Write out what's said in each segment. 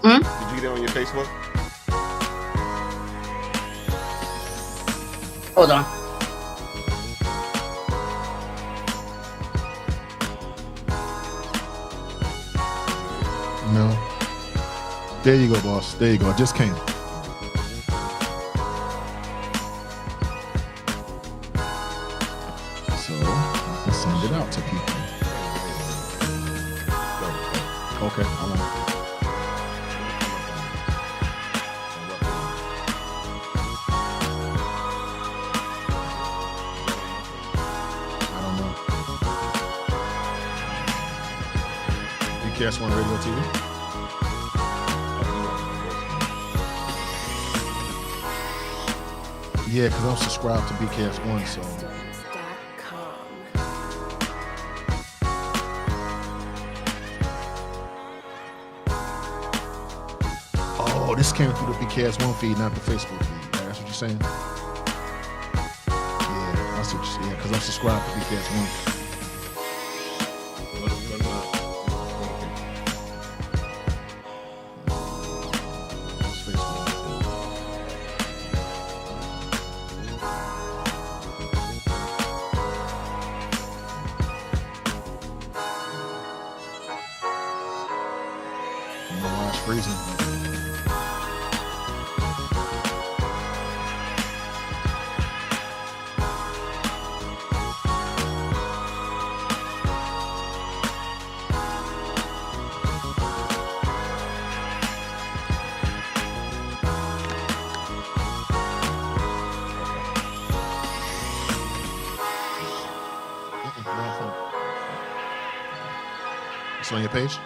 Did you get it on your Facebook? Hold on. No. There you go, boss. There you go. It just came. So I can send it out to people. Okay, I won't. I don't know. BKS1 Radio TV. Yeah, because I'm subscribed to BKS1, so. Oh, this came through the BKS1 feed, not the Facebook feed. That's what you're saying? Yeah, that's what you're saying. Yeah, because I'm subscribed to BKS1. Freezing. It's on your page?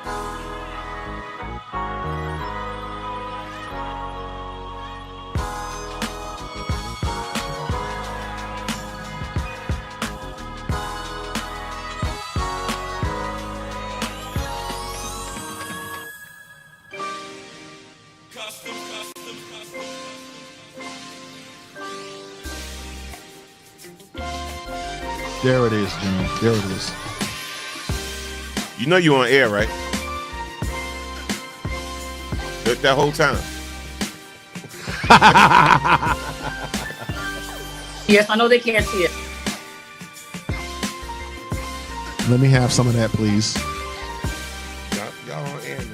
There it is, Jimmy. There it is. You know you on air, right? That whole time. Yes, I know they can't see it. Let me have some of that, please. Y'all on air, man.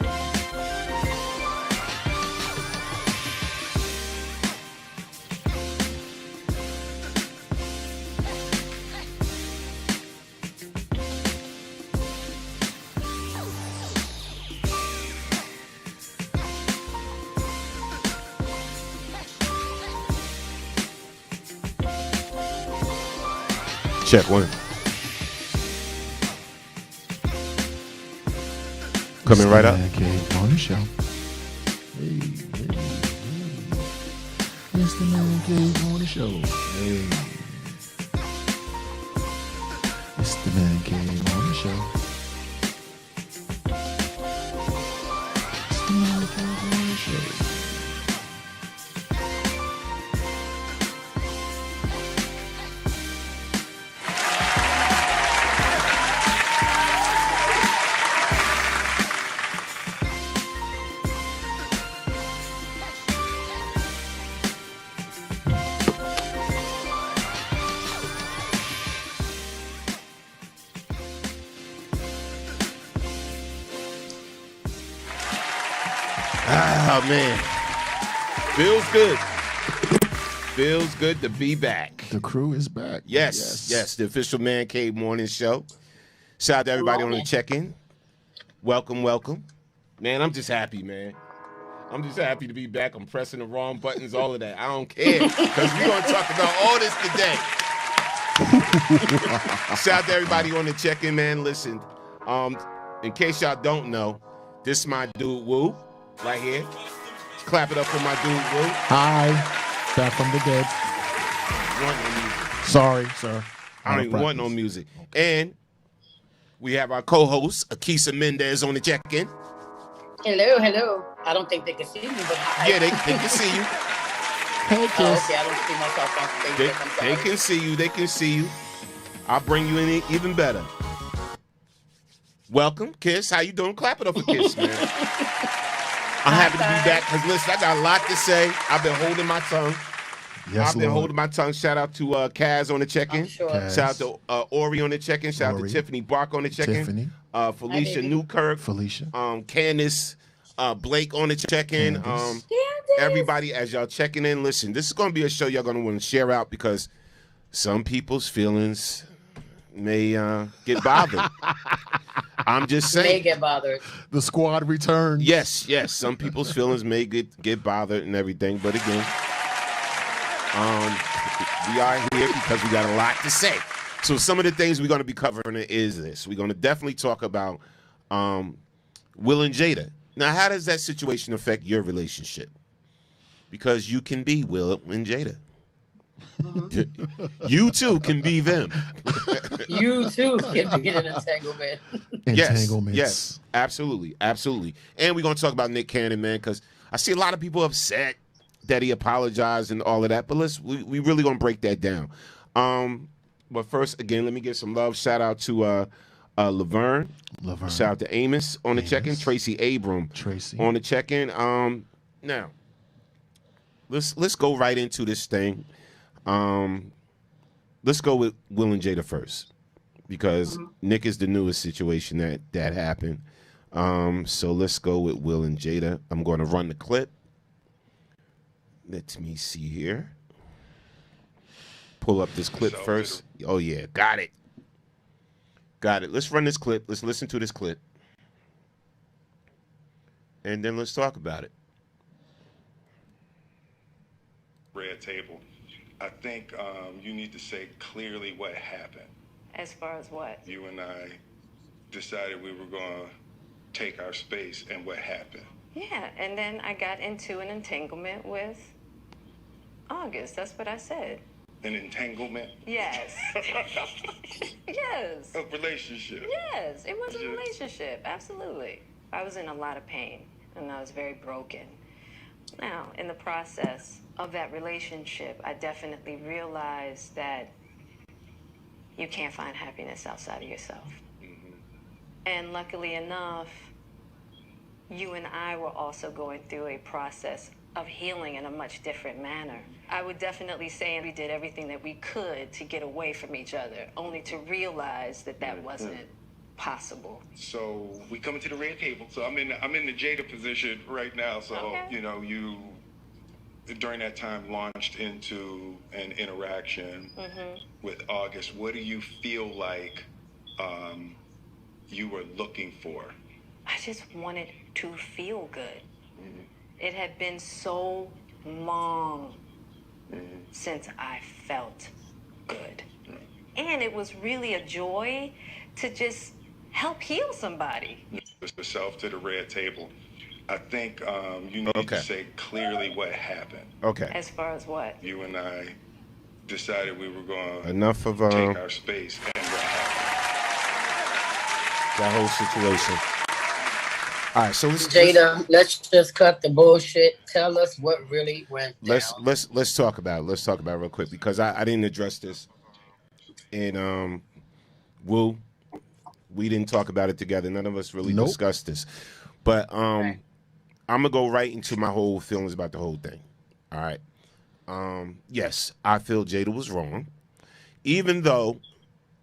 Check one. Coming right up. On the show. Hey, hey, hey. It's the Man Cave on the show. Hey. It's the Man Cave on the show. It's the Man Cave on the show. Oh, man. Feels good. Feels good to be back. The crew is back. Yes. The official Man Cave Morning Show. Shout out to everybody on the check-in. Welcome. Man, I'm just happy, man. I'm just happy to be back. I'm pressing the wrong buttons, all of that. I don't care, because we're going to talk about all this today. Shout out to everybody on the check-in, man. Listen, in case y'all don't know, this is my dude, Woo, right here. Clap it up for my dude, Woo. Hi, back from the dead. Sorry, sir. I don't even want no music. And we have our co-host, Akisa Mendez, on the check-in. Hello. I don't think they can see me, but hi. Yeah, they can see you. Hey, Kiss. Oh, okay, I don't see myself on stage. I'm sorry. They can see you. I'll bring you in even better. Welcome, Kiss. How you doing? Clap it up for Kiss, man. I'm happy to be back because listen, I got a lot to say. I've been holding my tongue. Yes, I've been Lord. holding my tongue. Shout out to Kaz on the check-in. I'm sure. Kaz. Shout out to Ori on the check-in. Shout out Ori. to Tiffany Bark on the check-in. Tiffany. Felicia Hi, baby. Newkirk. Felicia. Candace Blake on the check-in. Candace. Everybody, as y'all checking in, listen, this is going to be a show y'all going to want to share out because some people's feelings may get bothered. I'm just May saying. get bothered. The squad returns. Yes. Some people's feelings may get bothered and everything, but again, we are here because we got a lot to say. So some of the things we're going to be covering is this. We're going to definitely talk about Will and Jada. Now, how does that situation affect your relationship? Because you can be Will and Jada. You too can be them. You too can be in an entanglement. Entanglements. Yes, absolutely. And we're going to talk about Nick Cannon, man, because I see a lot of people upset that he apologized and all of that. But we really going to break that down. But first, again, let me give some love. Shout out to Laverne. Shout out to Amos on the check-in. Tracy Abram on the check-in. Now, let's go right into this thing. Let's go with Will and Jada first because Nick is the newest situation that happened. So let's go with Will and Jada. I'm going to run the clip. Let me see here. Pull up this clip first. Oh, yeah. Got it. Let's run this clip. Let's listen to this clip. And then let's talk about it. Red table. I think you need to say clearly what happened. As far as what? You and I decided we were going to take our space, and what happened? Yeah, and then I got into an entanglement with August. That's what I said. An entanglement? Yes. Yes. A relationship? Yes, it was a relationship. Absolutely. I was in a lot of pain, and I was very broken. Now, in the process of that relationship, I definitely realized that you can't find happiness outside of yourself. And luckily enough, you and I were also going through a process of healing in a much different manner. I would definitely say we did everything that we could to get away from each other, only to realize that wasn't possible. So we come into the red table. So I'm in the Jada position right now. So Okay. you know, you during that time launched into an interaction with August. What do you feel like you were looking for? I just wanted to feel good. It had been so long since I felt good. And it was really a joy to just help heal somebody. Yourself to the red table. I think you need to say clearly what happened. Okay. As far as what? You and I decided we were going to Enough of take our space, and what happened? that whole situation. All right, so Let's just cut the bullshit. Tell us what really went down. let's talk about it. Let's talk about it real quick because I didn't address this. And Woo, we didn't talk about it together. None of us really discussed this. But I'm gonna go right into my whole feelings about the whole thing. All right. Yes, I feel Jada was wrong, even though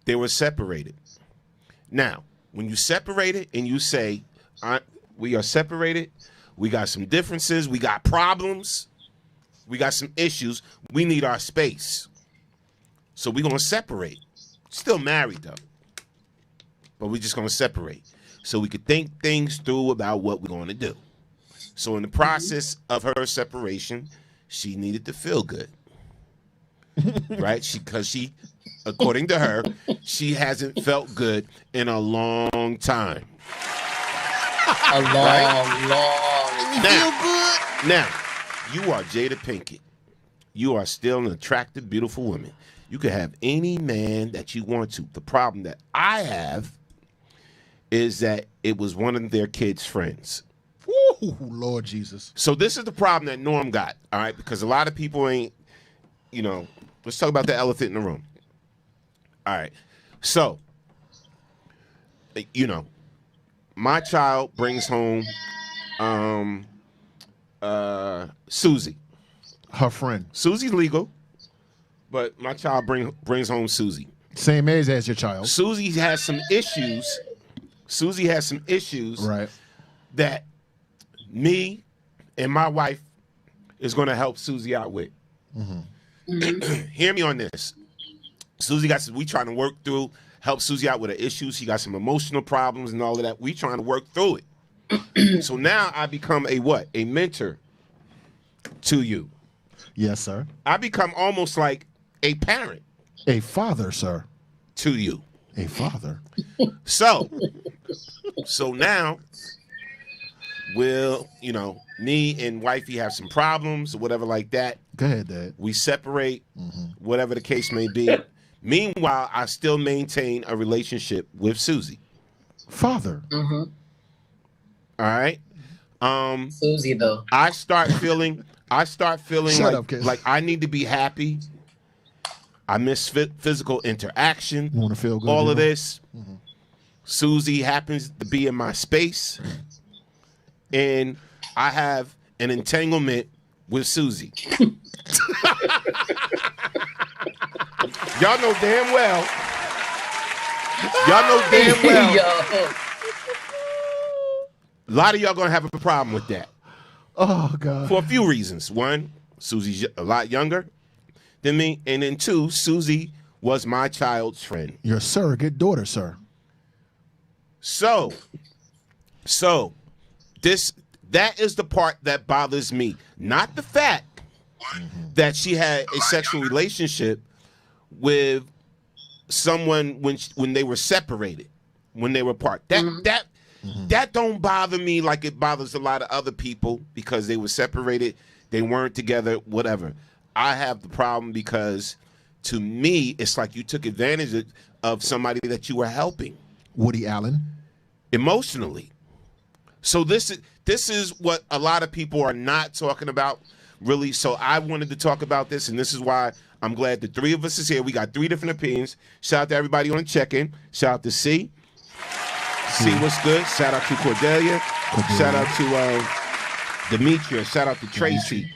they were separated. Now, when you separate it and you say, we are separated, we got some differences, we got problems, we got some issues, we need our space. So we're going to separate. Still married, though. But we're just going to separate so we could think things through about what we're going to do. So in the process of her separation, she needed to feel good. Right? Because she, according to her, she hasn't felt good in a long time. A long. Now, you are Jada Pinkett. You are still an attractive, beautiful woman. You can have any man that you want to. The problem that I have is that it was one of their kids' friends. Woo, Lord Jesus. So this is the problem that Norm got, all right? Because a lot of people ain't, let's talk about the elephant in the room. All right. So, my child brings home Susie. Her friend. Susie's legal, but my child brings home Susie. Same age as your child. Susie has some issues. Susie has some issues Right. that me and my wife is going to help Susie out with. Hear me on this. Susie got some, we trying to work through, help Susie out with her issues. She got some emotional problems and all of that. We trying to work through it. So now I become a what? A mentor to you. Yes, sir. I become almost like a parent A father, sir. to you. A father. So now, me and wifey have some problems or whatever like that. Go ahead, Dad. We separate, whatever the case may be. Meanwhile, I still maintain a relationship with Susie. Father. All right. Susie though. I start feeling Shut up, kid. like I need to be happy. I miss physical interaction. You want to feel good? All of you know? this. Susie happens to be in my space, and I have an entanglement with Susie. Y'all know damn well. Y'all know damn well. Yo. A lot of y'all gonna have a problem with that Oh, God. for a few reasons. One, Susie's a lot younger than me, and then two, Susie was my child's friend. Your surrogate daughter, sir. So that is the part that bothers me, not the fact that she had a sexual relationship with someone when they were separated, when they were apart. That don't bother me like it bothers a lot of other people because they were separated, they weren't together, whatever. I have the problem because to me, it's like you took advantage of somebody that you were helping Woody Allen. emotionally. So this is what a lot of people are not talking about, really. So I wanted to talk about this, and this is why I'm glad the three of us is here. We got three different opinions. Shout out to everybody on the check-in. Shout out to C. C, what's good? Shout out to Cordelia. Shout out to Demetria. Shout out to Tracy.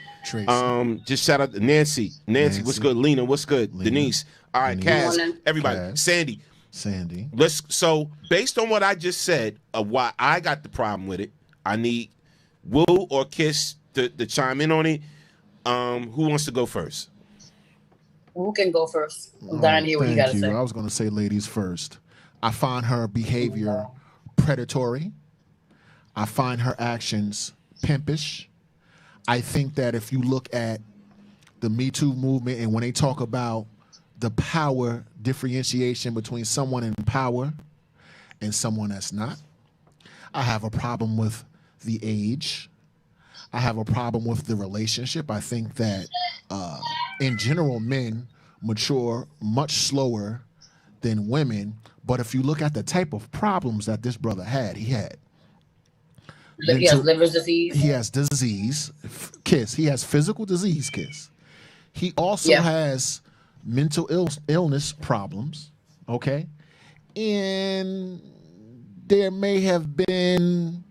Just shout out to Nancy. Nancy, what's good? Lena, what's good? Lena. Denise. All right, Denise. Kaz, everybody. Kaz. Sandy. Sandy. So based on what I just said of why I got the problem with it, I need Woo or Kiss to chime in on it. Who wants to go first? Who can go first? I'm dying to hear what you Thank gotta say. I was going to say ladies first. I find her behavior predatory. I find her actions pimpish. I think that if you look at the Me Too movement and when they talk about the power differentiation between someone in power and someone that's not, I have a problem with the age. I have a problem with the relationship. I think that in general, men mature much slower than women. But if you look at the type of problems that this brother had, he has liver disease. He has disease. Kiss. He has physical disease. Kiss. He also has mental illness problems. Okay, and there may have been,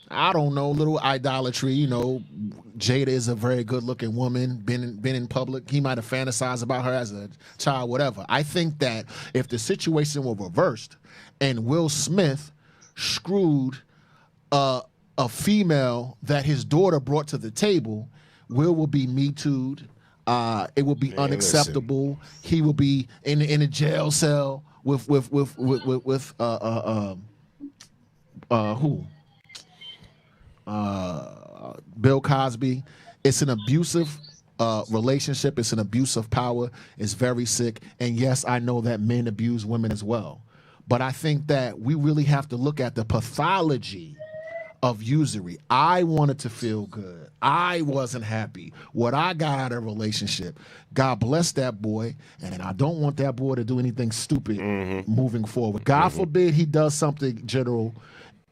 I don't know, little idolatry. You know, Jada is a very good-looking woman. Been in public. He might have fantasized about her as a child, whatever. I think that if the situation were reversed and Will Smith screwed a female that his daughter brought to the table, Will be Me Too'd. It will be unacceptable. Listen. He will be in a jail cell with who? Bill Cosby. It's an abusive relationship. It's an abuse of power. It's very sick. And yes, I know that men abuse women as well. But I think that we really have to look at the pathology of usury. I wanted to feel good. I wasn't happy. What I got out of a relationship. God bless that boy. And I don't want that boy to do anything stupid moving forward. God forbid he does something, General,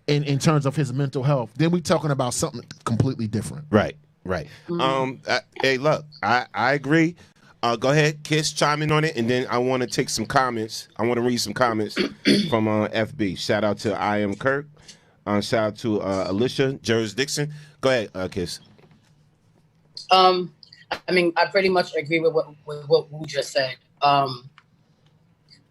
in terms of his mental health. Then we talking about something completely different. Right. Hey, look, I agree. Go ahead, Kiss, chime in on it, and then I want to take some comments. I want to read some comments from FB. Shout out to I Am Kirk. Shout out to Alicia Jurisdiction. Go ahead, Kiss. I mean, I pretty much agree with what Wu just said.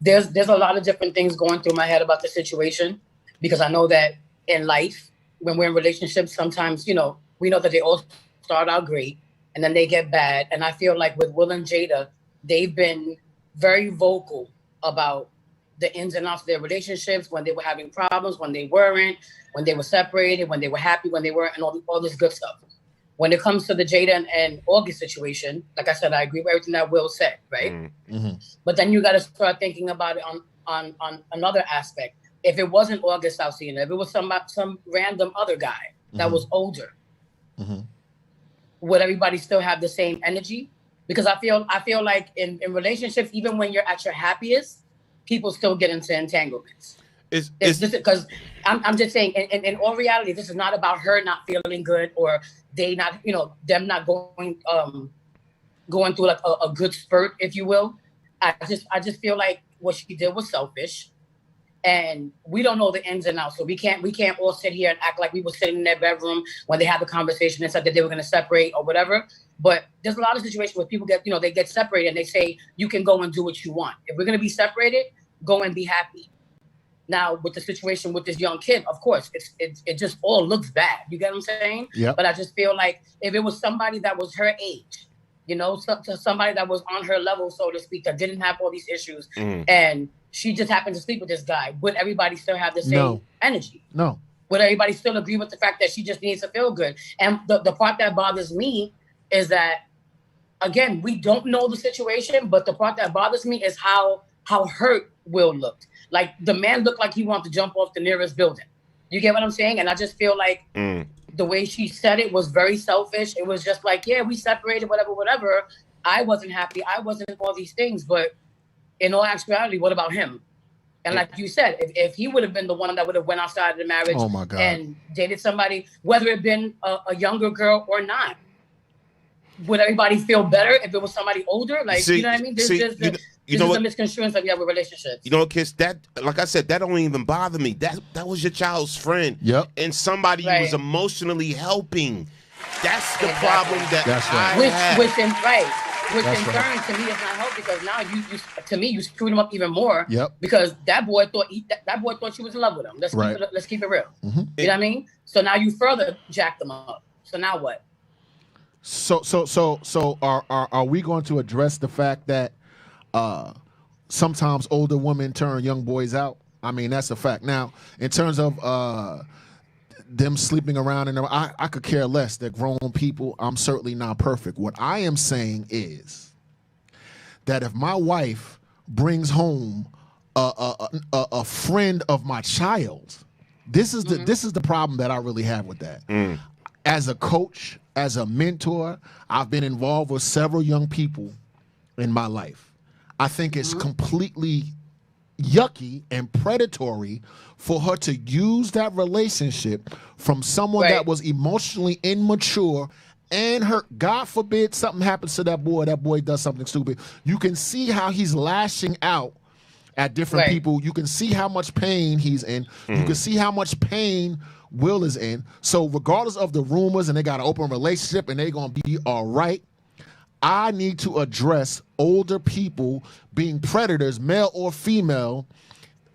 There's a lot of different things going through my head about the situation, because I know that in life, when we're in relationships, sometimes, we know that they all start out great and then they get bad. And I feel like with Will and Jada, they've been very vocal about the ins and outs of their relationships, when they were having problems, when they weren't, when they were separated, when they were happy, when they weren't, and all this good stuff. When it comes to the Jada and August situation, like I said, I agree with everything that Will said, right? Mm-hmm. But then you got to start thinking about it on another aspect. If it wasn't August Alsina, if it was some random other guy that was older, would everybody still have the same energy? Because I feel like in relationships, even when you're at your happiest, people still get into entanglements. It's just because I'm just saying, in all reality, this is not about her not feeling good or they not, them not going through like a good spurt, if you will. I just feel like what she did was selfish, and we don't know the ins and outs. So we can't all sit here and act like we were sitting in their bedroom when they had the conversation and said that they were going to separate or whatever. But there's a lot of situations where people get, they get separated and they say, you can go and do what you want. If we're going to be separated, go and be happy. Now, with the situation with this young kid, of course, it just all looks bad. You get what I'm saying? Yeah. But I just feel like if it was somebody that was her age, somebody that was on her level, so to speak, that didn't have all these issues, and she just happened to sleep with this guy, would everybody still have the same energy? No. Would everybody still agree with the fact that she just needs to feel good? And the part that bothers me is that, again, we don't know the situation, but the part that bothers me is how hurt Will looked. Like, the man looked like he wanted to jump off the nearest building. You get what I'm saying? And I just feel like the way she said it was very selfish. It was just like, yeah, we separated, whatever. I wasn't happy. I wasn't all these things. But in all actuality, what about him? And like you said, if he would have been the one that would have went outside of the marriage and dated somebody, whether it been a younger girl or not, would everybody feel better if it was somebody older? Like, you know what I mean? This is a misconstruence that we have with relationships. You know what, Kiss? That, like I said, that don't even bother me. That was your child's friend. Yep. And somebody who was emotionally helping. That's the problem that I have. Which in turn, to me, is not help, because now you screwed him up even more. Yep. Because that boy thought she was in love with him. Let's keep it real. Mm-hmm. You know what I mean? So now you further jacked them up. So now what? So are we going to address the fact that sometimes older women turn young boys out? I mean, that's a fact. Now, in terms of them sleeping around, and I could care less. They're grown people. I'm certainly not perfect. What I am saying is that if my wife brings home a friend of my child, this is the problem that I really have with that. As a coach, as a mentor, I've been involved with several young people in my life. I think it's completely yucky and predatory for her to use that relationship from someone that was emotionally immature, and her, God forbid something happens to that boy does something stupid. You can see how he's lashing out at different people. You can see how much pain he's in. You can see how much pain Will is in. So regardless of the rumors, and they got an open relationship and they're going to be all right, I need to address older people being predators, male or female,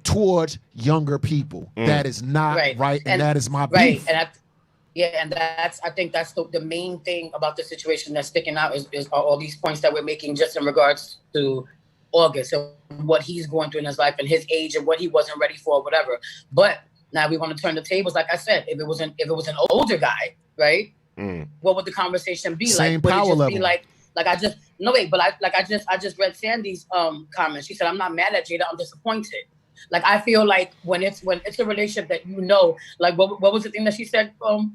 towards younger people. That is not right, and that is my beef. And I think that's the main thing about the situation that's sticking out is all these points that we're making just in regards to August and what he's going through in his life and his age and what he wasn't ready for, whatever. But now we want to turn the tables. Like I said, if it was an older guy, right? What would the conversation be Same like? Would power it just level. be like I just read Sandy's comment. She said, "I'm not mad at Jada. I'm disappointed." Like, I feel like when it's a relationship that like what was the thing that she said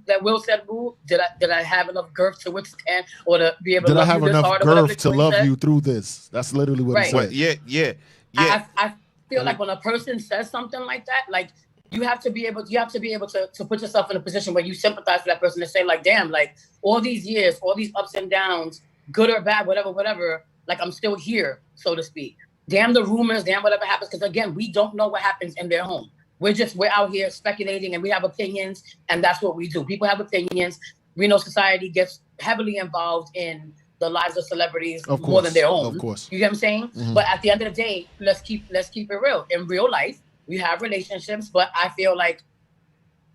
that Will said? Did I have enough girth to withstand or to be able to love you this hard? Did I have enough girth to love you through this? That's literally what he said. Yeah. I feel like when a person says something like that, like, you have to be able to put yourself in a position where you sympathize with that person and say, like, damn, like, all these years, all these ups and downs, good or bad, whatever, like, I'm still here, so to speak. Damn the rumors, damn whatever happens, because again, we don't know what happens in their home. We're out here speculating, and we have opinions, and that's what we do. People have opinions. we know society gets heavily involved in the lives of celebrities more than their own. Of course. You get what I'm saying? Mm-hmm. But at the end of the day, let's keep it real. In real life, we have relationships, but I feel like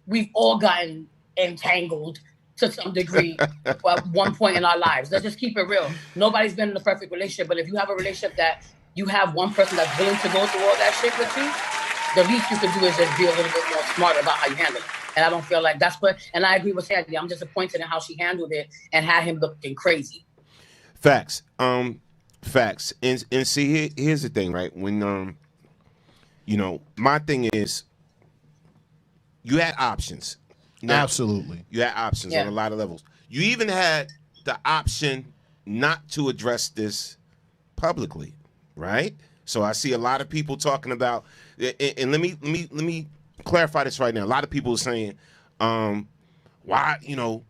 we've all gotten entangled to some degree at one point in our lives. Let's just keep it real. Nobody's been in a perfect relationship, but if you have a relationship that you have one person that's willing to go through all that shit with you, the least you can do is just be a little bit more smart about how you handle it. And I don't feel like that's what, and I agree with Sandy. I'm disappointed in how she handled it and had him looking crazy. Facts. Facts. And see, here's the thing, right? When, you know, my thing is, you had options. Now, absolutely. You had options on a lot of levels. You even had the option not to address this publicly, right? So I see a lot of people talking about, and let me clarify this right now. A lot of people are saying, why, you know,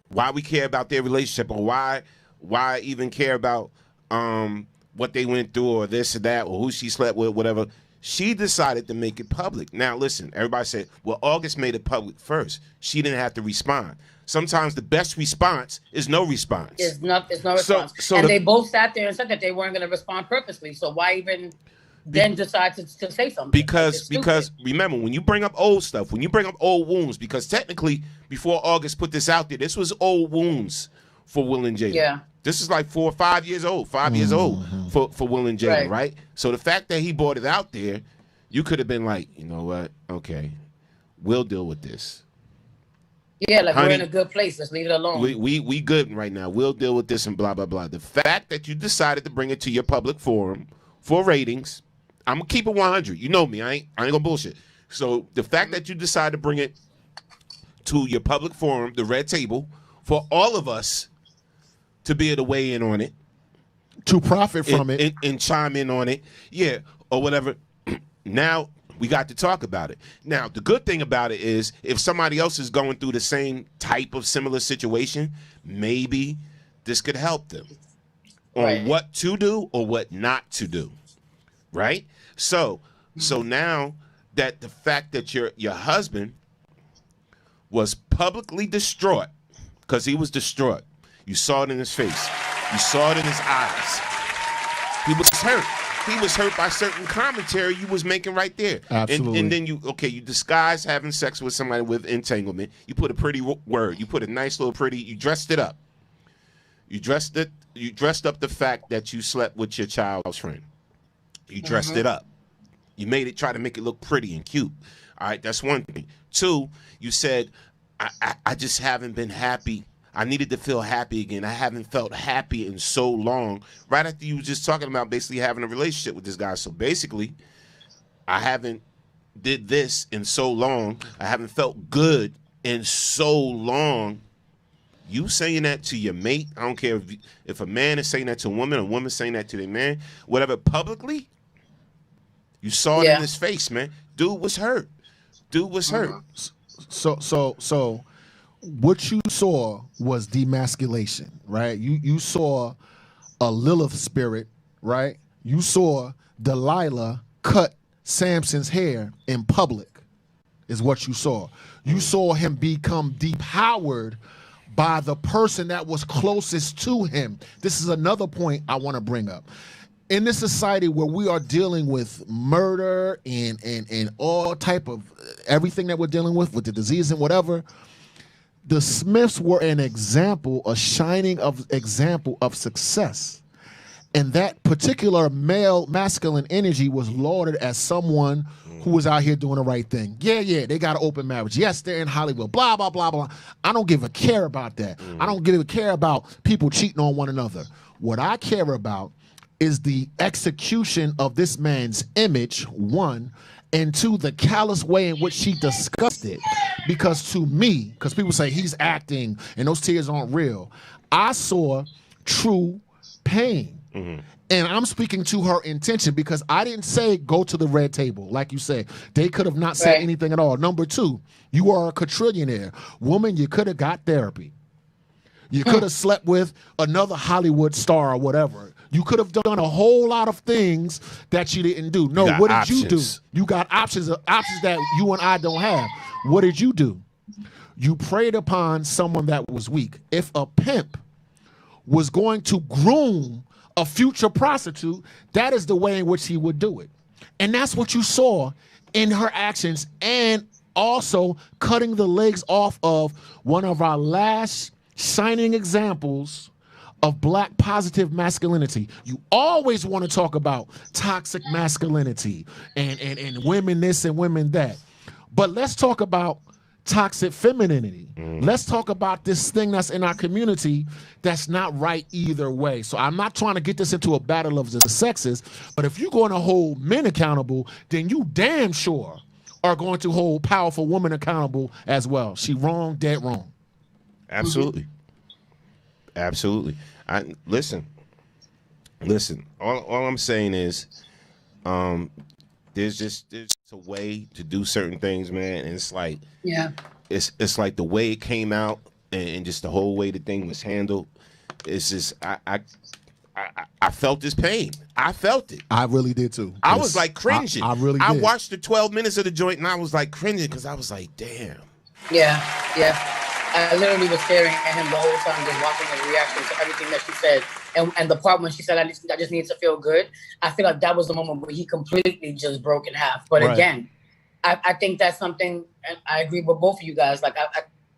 why we care about their relationship, or why even care about what they went through, or this or that, or who she slept with, whatever. She decided to make it public. Now, listen, everybody said, well, August made it public first. She didn't have to respond. Sometimes the best response is no response. It's no response. So and they both sat there and said that they weren't going to respond purposely. So why even then decide to say something? Because remember, when you bring up old stuff, when you bring up old wounds, because technically before August put this out there, this was old wounds for Will and Jada. Yeah. This is like 4 or 5 years old, 5 years old for Will and Jada, right? So the fact that he brought it out there, you could have been like, you know what? Okay, we'll deal with this. Yeah, like, honey, we're in a good place. Let's leave it alone. We good right now. We'll deal with this and blah, blah, blah. The fact that you decided to bring it to your public forum for ratings, I'm going to keep it 100. You know me. I ain't going to bullshit. So the fact that you decided to bring it to your public forum, the Red Table, for all of us to be able to weigh in on it, to profit from it, and chime in on it, yeah, or whatever. Now we got to talk about it. Now the good thing about it is, if somebody else is going through the same type of similar situation, maybe this could help them on what to do or what not to do, right? So now that the fact that your husband was publicly distraught, because he was distraught. You saw it in his face. You saw it in his eyes. He was hurt. He was hurt by certain commentary you was making right there. Absolutely. And then you disguise having sex with somebody with entanglement. You put a pretty word. You put a nice little pretty, you dressed it up. You dressed up the fact that you slept with your child's friend. You dressed it up. You made it, try to make it look pretty and cute. All right, that's one thing. 2, you said, I just haven't been happy. I needed to feel happy again. I haven't felt happy in so long. Right after you were just talking about basically having a relationship with this guy. So basically, I haven't did this in so long. I haven't felt good in so long. You saying that to your mate, I don't care if a man is saying that to a woman saying that to their man, whatever, publicly, you saw it in his face, man. Dude was hurt. So what you saw was demasculation, right? You saw a Lilith spirit, right? You saw Delilah cut Samson's hair in public, is what you saw. You saw him become depowered by the person that was closest to him. This is another point I want to bring up. In this society where we are dealing with murder and all type of everything that we're dealing with the disease and whatever, the Smiths were an example, a shining example of success. And that particular male masculine energy was lauded as someone who was out here doing the right thing. Yeah, they got an open marriage. Yes, they're in Hollywood, blah, blah, blah, blah. I don't give a care about that. I don't give a care about people cheating on one another. What I care about is the execution of this man's image, 1, and 2, the callous way in which she discussed it. Because to me, because people say he's acting and those tears aren't real, I saw true pain. And I'm speaking to her intention, because I didn't say go to the Red Table. Like you said, they could have not said anything at all. Number 2, you are a quadrillionaire. Woman, you could have got therapy. You could have slept with another Hollywood star or whatever. You could have done a whole lot of things that you didn't do. No, what did you do? You got options that you and I don't have. What did you do? you preyed upon someone that was weak. If a pimp was going to groom a future prostitute, that is the way in which he would do it. And that's what you saw in her actions, and also cutting the legs off of one of our last shining examples of black positive masculinity. You always want to talk about toxic masculinity and women this and women that. But let's talk about toxic femininity. Let's talk about this thing that's in our community that's not right either way. So I'm not trying to get this into a battle of the sexes, but if you're going to hold men accountable, then you damn sure are going to hold powerful women accountable as well. She wrong, dead wrong. Absolutely. Absolutely. Listen. All I'm saying is, there's a way to do certain things, man. And it's like, it's like the way it came out and just the whole way the thing was handled. It's just I felt this pain. I felt it. I really did too. I was like cringing. I really did. I watched the 12 minutes of the joint and I was like cringing because I was like, damn. Yeah. I literally was staring at him the whole time, just watching his reaction to everything that she said. And the part when she said, I just need to feel good, I feel like that was the moment where he completely just broke in half. But again, I think that's something, and I agree with both of you guys. Like, I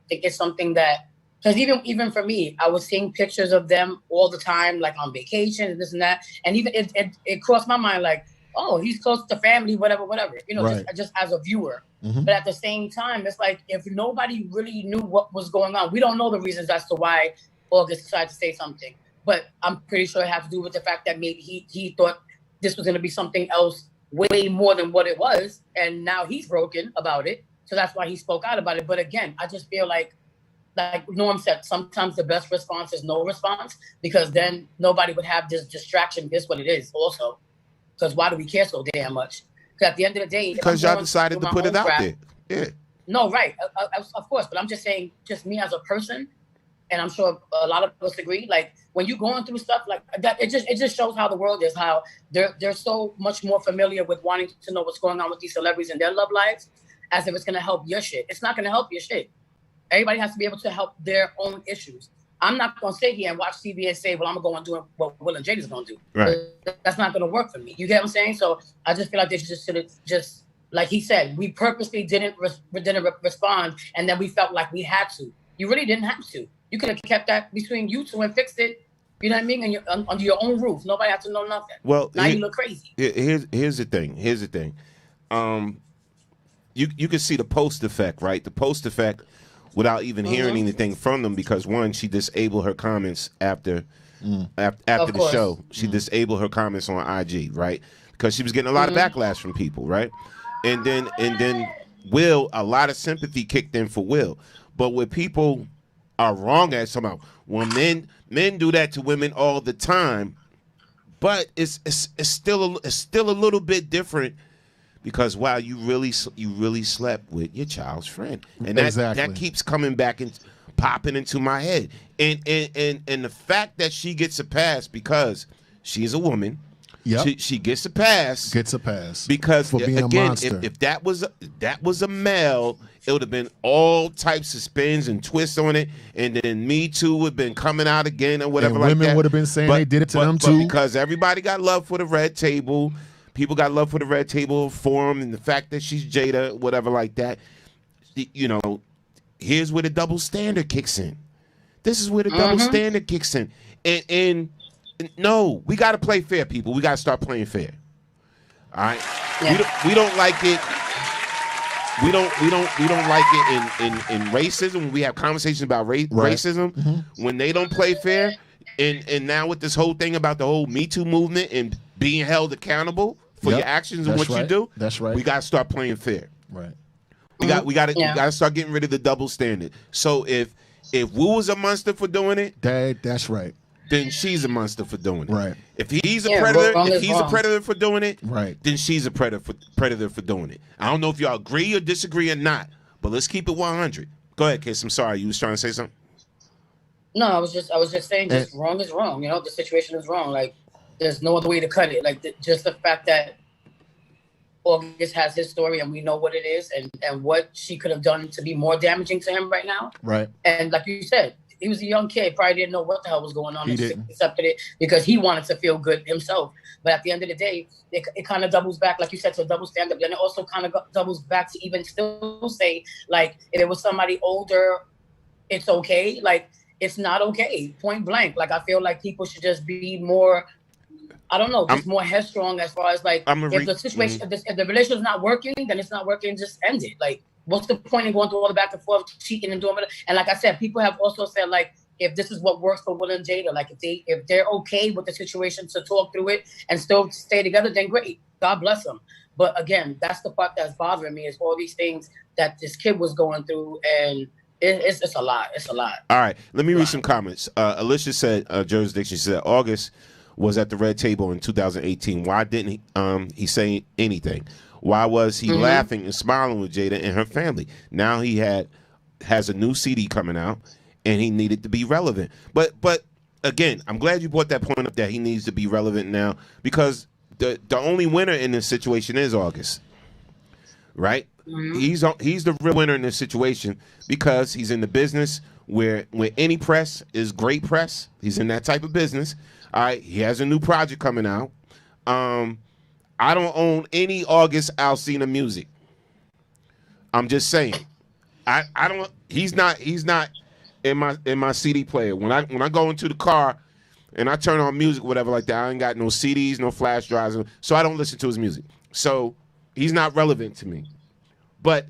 think it's something that, because even for me, I was seeing pictures of them all the time, like on vacation and this and that. And even it crossed my mind, like, oh, he's close to family, whatever, you know, just as a viewer. But at the same time, it's like, if nobody really knew what was going on, we don't know the reasons as to why August decided to say something. But I'm pretty sure it had to do with the fact that maybe he thought this was going to be something else way more than what it was. And now he's broken about it. So that's why he spoke out about it. But again, I just feel like Norm said, sometimes the best response is no response, because then nobody would have this distraction. This is what it is also. Because why do we care so damn much? Because at the end of the day, because y'all decided to put it out there. Yeah. No, right. Of course. But I'm just saying, just me as a person, and I'm sure a lot of us agree, like when you're going through stuff like that, it just shows how the world is, how they're so much more familiar with wanting to know what's going on with these celebrities in their love lives as if it's going to help your shit. It's not going to help your shit. Everybody has to be able to help their own issues. I'm not going to sit here and watch TV and say, well, I'm going to go and do what Will and Jada's going to do. Right. That's not going to work for me. You get what I'm saying? So I just feel like they should just like he said, we purposely didn't respond, and then we felt like we had to. You really didn't have to. You could have kept that between you two and fixed it. You know what I mean? And under your own roof, nobody had to know nothing. Well, now you look crazy. Here's the thing. You can see the post effect, right? The post effect, without even hearing anything from them, because one, she disabled her comments after the show. She disabled her comments on IG, right? Because she was getting a lot of backlash from people, right? And then Will, a lot of sympathy kicked in for Will. But what people are wrong at somehow, when men do that to women all the time, but it's still a little bit different, because wow, you really slept with your child's friend, and that keeps coming back and popping into my head, and the fact that she gets a pass because she's a woman. Yep. She gets a pass. Because for being again, a monster. If that was a male, it would have been all types of spins and twists on it, and then Me Too would have been coming out again or whatever. And like women would have been saying they did it to them too. Because everybody got love for the Red Table, people got love for the Red Table Forum, and the fact that she's Jada, whatever like that. You know, here's where the double standard kicks in. This is where the double standard kicks in, and no, we got to play fair, people. We got to start playing fair. All right. Yeah. We don't like it. We don't like it in racism. When we have conversations about racism, when they don't play fair, and now with this whole thing about the whole Me Too movement and being held accountable for your actions and what you do, that's right. We got to start playing fair. Right. We got to start getting rid of the double standard. So if Wu was a monster for doing it, that's right. Then she's a monster for doing it. Right. If he's a predator, a predator for doing it, right, then she's a predator for doing it. I don't know if y'all agree or disagree or not, but let's keep it 100. Go ahead, Kiss. I'm sorry, you was trying to say something. No, I was just saying, wrong is wrong. You know, the situation is wrong. Like, there's no other way to cut it. Like, just the fact that August has his story and we know what it is and what she could have done to be more damaging to him right now. Right. And like you said, he was a young kid, probably didn't know what the hell was going on. He and didn't. accepted it because he wanted to feel good himself. But at the end of the day, it kind of doubles back, like you said, to a double standard. Then it also kind of doubles back to even still say, like, if it was somebody older, it's okay. Like, it's not okay, point blank. Like, I feel like people should just be more, I don't know, just more headstrong as far as, like, if the situation, if the relationship's not working, then it's not working, just end it. Like, what's the point in going through all the back and forth, cheating and doing it? And like I said, people have also said, like, if this is what works for Will and Jada, like if they're okay with the situation to talk through it and still stay together, then great. God bless them. But again, that's the part that's bothering me is all these things that this kid was going through, and it's a lot. It's a lot. All right, let me read some comments. Alicia said, jurisdiction, she said, August was at the Red Table in 2018. Why didn't he say anything? Why was he laughing and smiling with Jada and her family? Now he has a new CD coming out, and he needed to be relevant. But again, I'm glad you brought that point up that he needs to be relevant now, because the only winner in this situation is August, right? He's the real winner in this situation because he's in the business where any press is great press. He's in that type of business. All right, he has a new project coming out. I don't own any August Alsina music. I'm just saying. I don't. He's not in my CD player. When I go into the car and I turn on music, whatever like that, I ain't got no CDs, no flash drives, so I don't listen to his music. So he's not relevant to me. But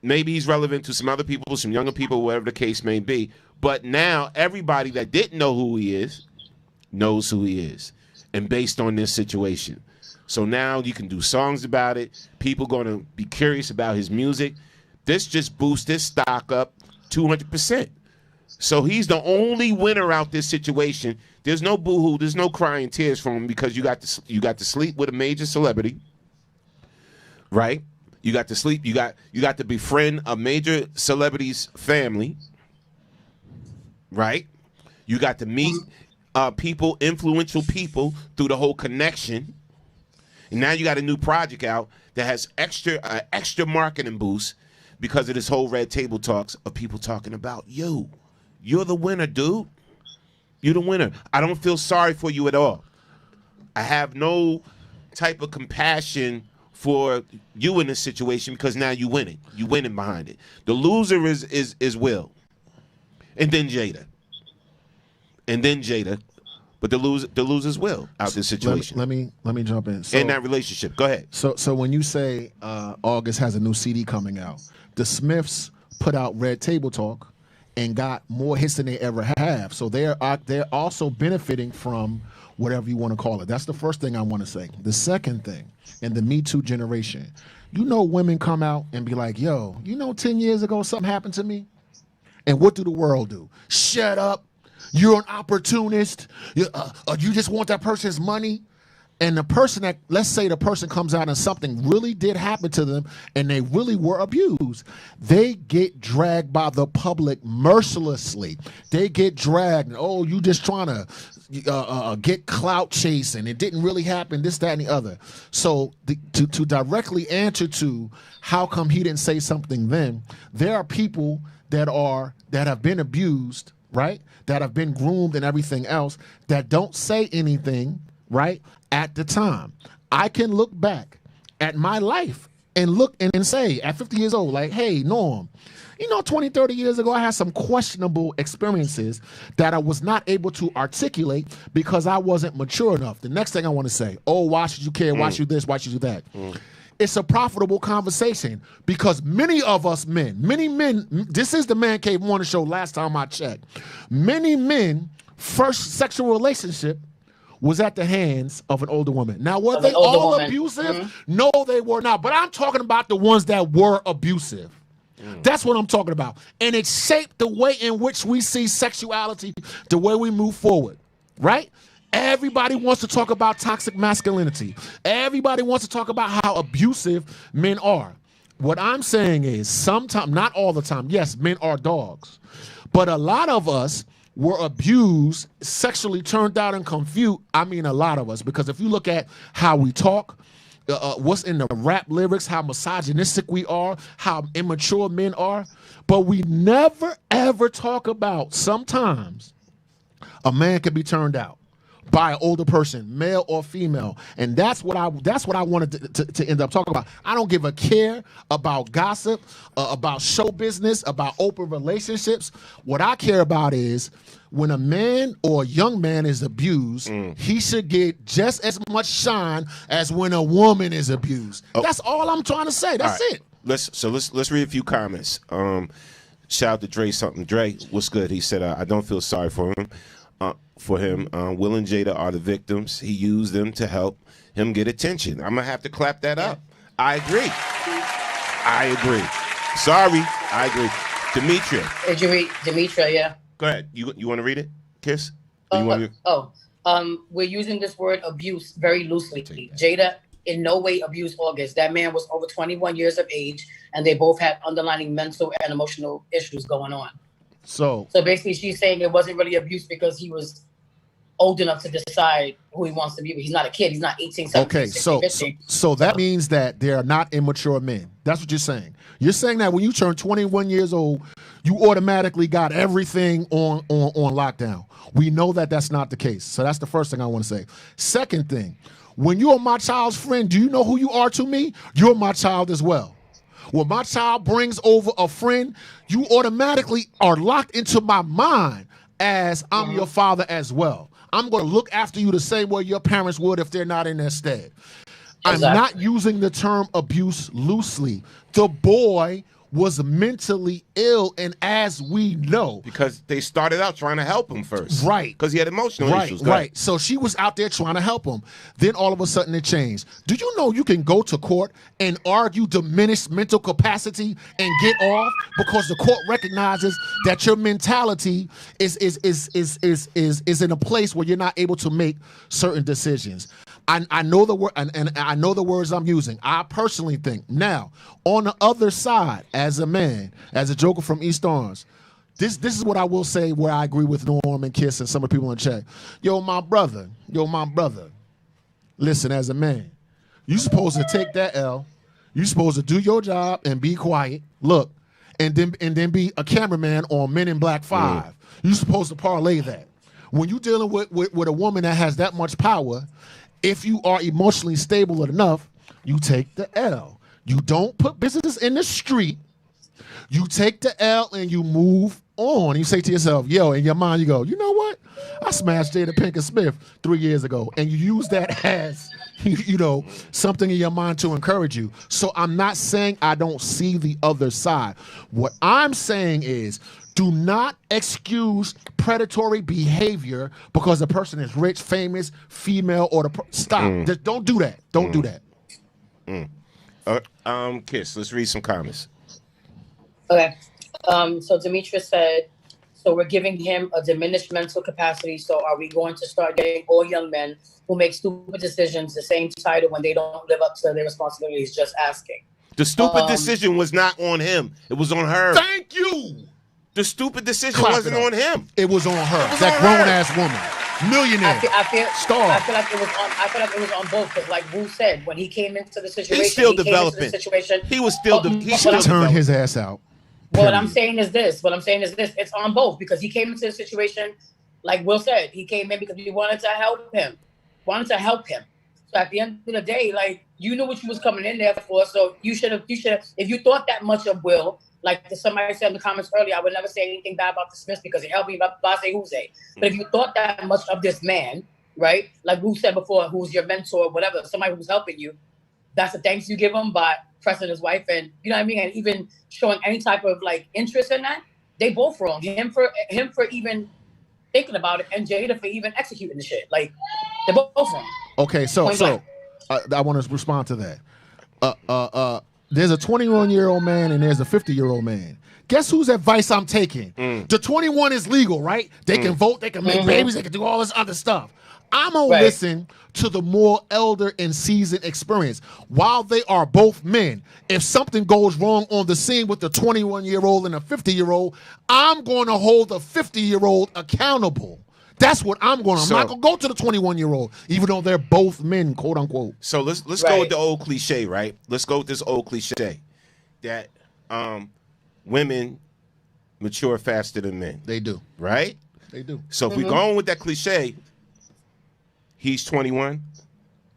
maybe he's relevant to some other people, some younger people, whatever the case may be. But now everybody that didn't know who he is knows who he is, and based on this situation. So now you can do songs about it. People going to be curious about his music. This just boosts his stock up 200%. So he's the only winner out this situation. There's no boo-hoo. There's no crying tears from him because you got to sleep with a major celebrity, right? You got to sleep. You got to befriend a major celebrity's family, right? You got to meet people, influential people through the whole connection. And now you got a new project out that has extra marketing boost because of this whole Red Table talks of people talking about you. You're the winner, dude. You're the winner. I don't feel sorry for you at all. I have no type of compassion for you in this situation because now you winning. You winning behind it. The loser is Will. And then Jada. But the losers will out this situation. Let me jump in. So, in that relationship, go ahead. So when you say August has a new CD coming out, the Smiths put out Red Table Talk and got more hits than they ever have. So they're also benefiting from whatever you want to call it. That's the first thing I want to say. The second thing, in the Me Too generation, women come out and be like, yo, 10 years ago something happened to me? And what do the world do? Shut up. You're an opportunist. You just want that person's money. And the person let's say the person comes out and something really did happen to them and they really were abused. They get dragged by the public mercilessly. They get dragged. Oh, you just trying to get clout chasing. It didn't really happen, this, that, and the other. So to directly answer to how come he didn't say something then, there are people that have been abused, right? That have been groomed and everything else that don't say anything, right? At the time. I can look back at my life and look and say at 50 years old, like, hey, Norm, 20, 30 years ago, I had some questionable experiences that I was not able to articulate because I wasn't mature enough. The next thing I want to say, oh, why should you care? Why should you this? Why should you do that? It's a profitable conversation because many of us men, this is the Man Cave Morning Show last time I checked. Many men, first sexual relationship was at the hands of an older woman. Now, were they all abusive? No, they were not. But I'm talking about the ones that were abusive. That's what I'm talking about. And it shaped the way in which we see sexuality, the way we move forward, right? Everybody wants to talk about toxic masculinity. Everybody wants to talk about how abusive men are. What I'm saying is sometimes, not all the time, yes, men are dogs. But a lot of us were abused, sexually turned out and confused. I mean, a lot of us, because if you look at how we talk, what's in the rap lyrics, how misogynistic we are, how immature men are, but we never ever talk about sometimes a man can be turned out by an older person, male or female, and that's what I wanted to end up talking about. I don't give a care about gossip, about show business, about open relationships. What I care about is when a man or a young man is abused, he should get just as much shine as when a woman is abused. Oh. That's all I'm trying to say. That's it. Let's read a few comments. Shout out to Dre something. Dre, what's good? He said, I don't feel sorry for him. Will and Jada are the victims. He used them to help him get attention. I'm gonna have to clap that up. I agree. Sorry, I agree. Demetria. Did you read Demetria? Yeah. Go ahead. You want to read it, Kiss? We're using this word abuse very loosely. Jada in no way abused August. That man was over 21 years of age, and they both had underlying mental and emotional issues going on. So basically, she's saying it wasn't really abuse because he was old enough to decide who he wants to be. He's not a kid. He's not 18, 17, okay, 16, 15. So that means that they are not immature men. That's what you're saying. You're saying that when you turn 21 years old, you automatically got everything on lockdown. We know that that's not the case. So that's the first thing I want to say. Second thing, when you're my child's friend, do you know who you are to me? You're my child as well. When my child brings over a friend, you automatically are locked into my mind as I'm your father as well. I'm going to look after you the same way your parents would if they're not in their stead. Exactly. I'm not using the term abuse loosely. The boy was mentally ill, and as we know, because they started out trying to help him first, right? Because he had emotional issues, right? So she was out there trying to help him. Then all of a sudden it changed. Do you know you can go to court and argue diminished mental capacity and get off because the court recognizes that your mentality is in a place where you're not able to make certain decisions. I know the word, and I know the words I'm using. I personally think now, on the other side, as a man, as a joker from East Orange, this is what I will say where I agree with Norm and Kiss and some of the people in chat. Yo, my brother. Listen, as a man, you supposed to take that L. You supposed to do your job and be quiet. Look, and then be a cameraman on Men in Black 5. You supposed to parlay that. When you dealing with a woman that has that much power, if you are emotionally stable enough, you take the L. You don't put business in the street. You take the L and you move on. You say to yourself, yo, in your mind, you go, you know what? I smashed Jada Pinkett Smith 3 years ago. And you use that as, something in your mind to encourage you. So I'm not saying I don't see the other side. What I'm saying is, do not excuse predatory behavior because the person is rich, famous, female, or stop. Just don't do that. Don't do that. Kiss, let's read some comments. Okay. So Demetria said, so we're giving him a diminished mental capacity. So are we going to start getting all young men who make stupid decisions the same title when they don't live up to their responsibilities? Just asking. The stupid decision was not on him. It was on her. Thank you. The stupid decision wasn't on him. It was on her. That grown-ass woman. Millionaire. Star. I feel like it was on both. Because like Wu said, when he came into the situation, he's still developing. He was still he should turn his ass out. What I'm saying is this. It's on both because he came into the situation, like Will said, he came in because we wanted to help him. So at the end of the day, like, you knew what you was coming in there for. So you should have, if you thought that much of Will, like somebody said in the comments earlier, I would never say anything bad about the Smiths because it helped me about Base Jose. But if you thought that much of this man, right, like Wu said before, who's your mentor, whatever, somebody who's helping you, that's the thanks you give him by pressing his wife and, you know what I mean, and even showing any type of like interest in that. They both wrong. Him for even thinking about it, and Jada for even executing the shit. Like, they're both wrong. Okay, so I want to respond to that. There's a 21-year-old man and there's a 50-year-old man. Guess whose advice I'm taking? The 21 is legal, right? They can vote, they can make babies, they can do all this other stuff. I'm going to listen to the more elder and seasoned experience. While they are both men, if something goes wrong on the scene with the 21-year-old and a 50-year-old, I'm going to hold the 50-year-old accountable. That's what I'm going to. I'm not going to go to the 21-year-old, even though they're both men, quote unquote. So let's go with the old cliche, right? Let's go with this old cliche that women mature faster than men. They do. Right? They do. So if we're going with that cliche, he's 21.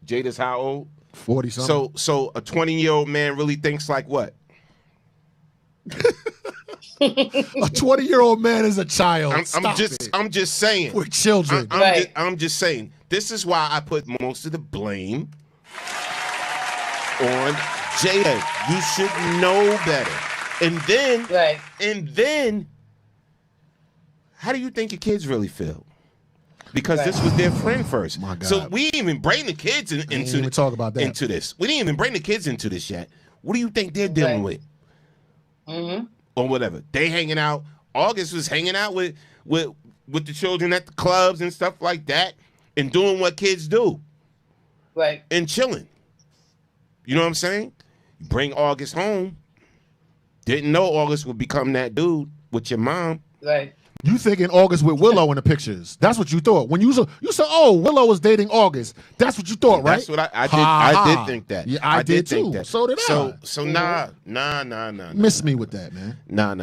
Jada's how old? 40-something. So a 20-year-old man really thinks like what? A 20-year-old man is a child. I'm just saying. We're children. I'm just saying. This is why I put most of the blame on Jada. You should know better. And then, how do you think your kids really feel? Because this was their friend first. My God. So we didn't even bring the kids talk about that. into this. We didn't even bring the kids into this yet. What do you think they're dealing with? Mm-hmm. Or whatever. They hanging out. August was hanging out with the children at the clubs and stuff like that and doing what kids do. Right. And chilling. You know what I'm saying? You bring August home. Didn't know August would become that dude with your mom. Right. You thinking August with Willow in the pictures. That's what you thought. When you said, oh, Willow was dating August. That's what you thought, right? That's what I did think that. Yeah, I did too. Think that. So did I. So nah. Miss me with that, man. Nah.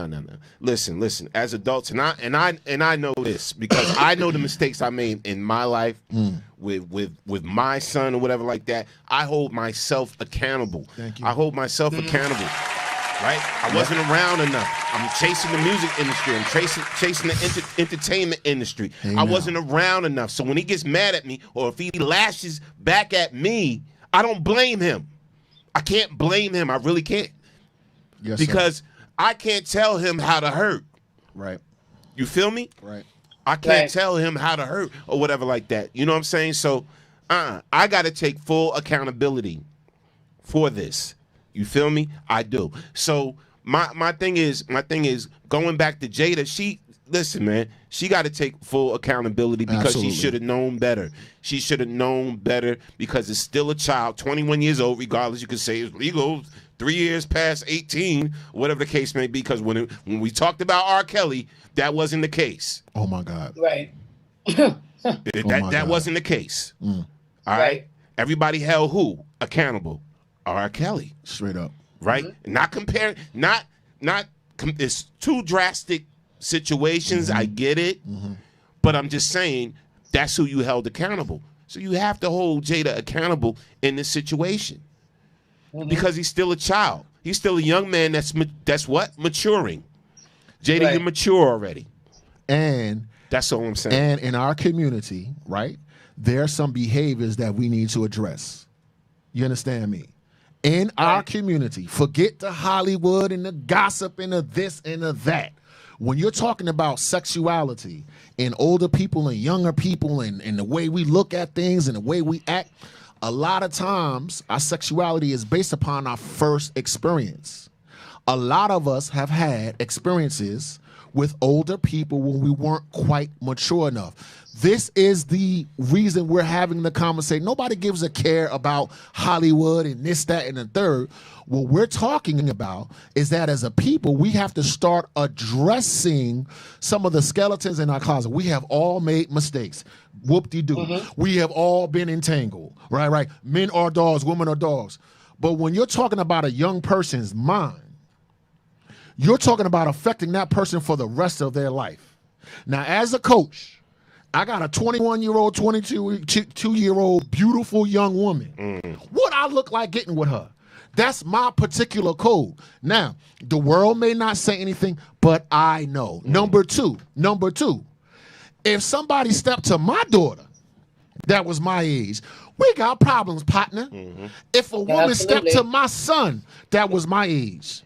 Listen. As adults, and I know this because I know the mistakes I made in my life with my son or whatever like that. I hold myself accountable. Thank you. I hold myself accountable. Right? I wasn't around enough. I'm chasing the music industry. I'm chasing the entertainment industry. I wasn't around enough. So when he gets mad at me or if he lashes back at me, I don't blame him. I can't blame him. I really can't. Yes, because I can't tell him how to hurt. Right. You feel me? Right. I can't tell him how to hurt or whatever like that. You know what I'm saying? So I got to take full accountability for this. You feel me? I do. So my thing is going back to Jada. Listen, man, she got to take full accountability because she should have known better. She should have known better because it's still a child, 21 years old, regardless. You could say it's legal, 3 years past 18, whatever the case may be. Because when we talked about R. Kelly, that wasn't the case. Oh my God. Right. That wasn't the case. All right. Everybody held who accountable? R. Kelly. Straight up. Right? Not comparing, it's two drastic situations. I get it. But I'm just saying that's who you held accountable. So you have to hold Jada accountable in this situation. Because he's still a child. He's still a young man that's what? Maturing. Jada, you're mature already. And that's all I'm saying. And in our community, right, there are some behaviors that we need to address. You understand me? In our community, forget the Hollywood and the gossip and the this and the that. When you're talking about sexuality in older people and younger people and the way we look at things and the way we act, a lot of times our sexuality is based upon our first experience. A lot of us have had experiences with older people when we weren't quite mature enough. This is the reason we're having the conversation. Nobody gives a care about Hollywood and this, that, and the third. What we're talking about is that as a people, we have to start addressing some of the skeletons in our closet. We have all made mistakes. Whoop-de-doo. We have all been entangled. Right. Men are dogs, women are dogs. But when you're talking about a young person's mind, you're talking about affecting that person for the rest of their life. Now, as a coach, I got a 21-year-old, 22-year-old beautiful young woman. What I look like getting with her? That's my particular code. Now, the world may not say anything, but I know. Number two, if somebody stepped to my daughter that was my age, we got problems, partner. If a woman stepped to my son that was my age,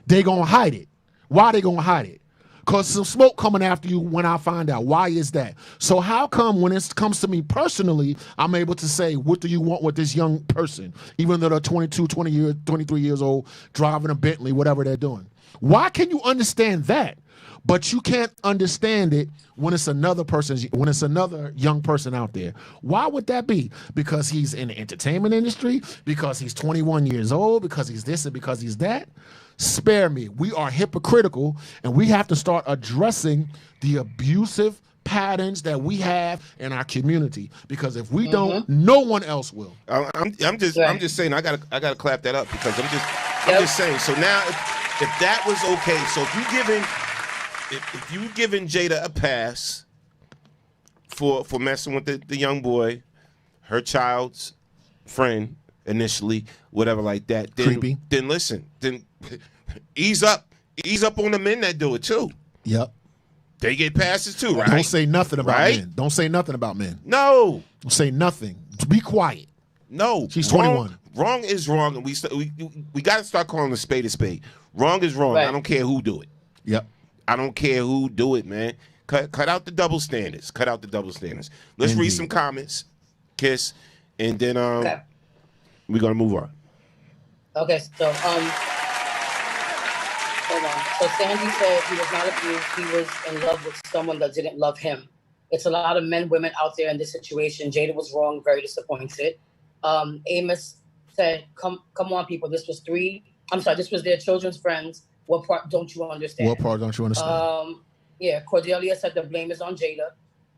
they gonna hide it. Why they gonna hide it? Because some smoke coming after you when I find out. Why is that? So how come when it comes to me personally, I'm able to say, what do you want with this young person? Even though they're 22, 23 years old, driving a Bentley, whatever they're doing. Why can you understand that? But you can't understand it when it's another young person out there. Why would that be? Because he's in the entertainment industry? Because he's 21 years old? Because he's this and because he's that? Spare me. We are hypocritical, and we have to start addressing the abusive patterns that we have in our community, because if we don't, no one else will. I'm just saying I gotta clap that up, because I'm just saying. So now if that was okay, so if you giving Jada a pass for messing with the young boy, her child's friend initially, whatever like that, then listen, then ease up on the men that do it too. Yep. They get passes too, right? Don't say nothing about men. Don't say nothing about men. No. Don't say nothing. Be quiet. No. She's 21. Wrong is wrong, and we got to start calling a spade a spade. Wrong is wrong. Right. I don't care who do it. Yep. I don't care who do it, man. Cut out the double standards. Cut out the double standards. Let's read some comments, Kiss, and then we're gonna move on. Okay, so hold on. So Sandy said he was not abused. He was in love with someone that didn't love him. It's a lot of men, women out there in this situation. Jada was wrong, very disappointed. Amos said, come on, people. This was their children's friends. What part don't you understand? What part don't you understand? Cordelia said the blame is on Jada.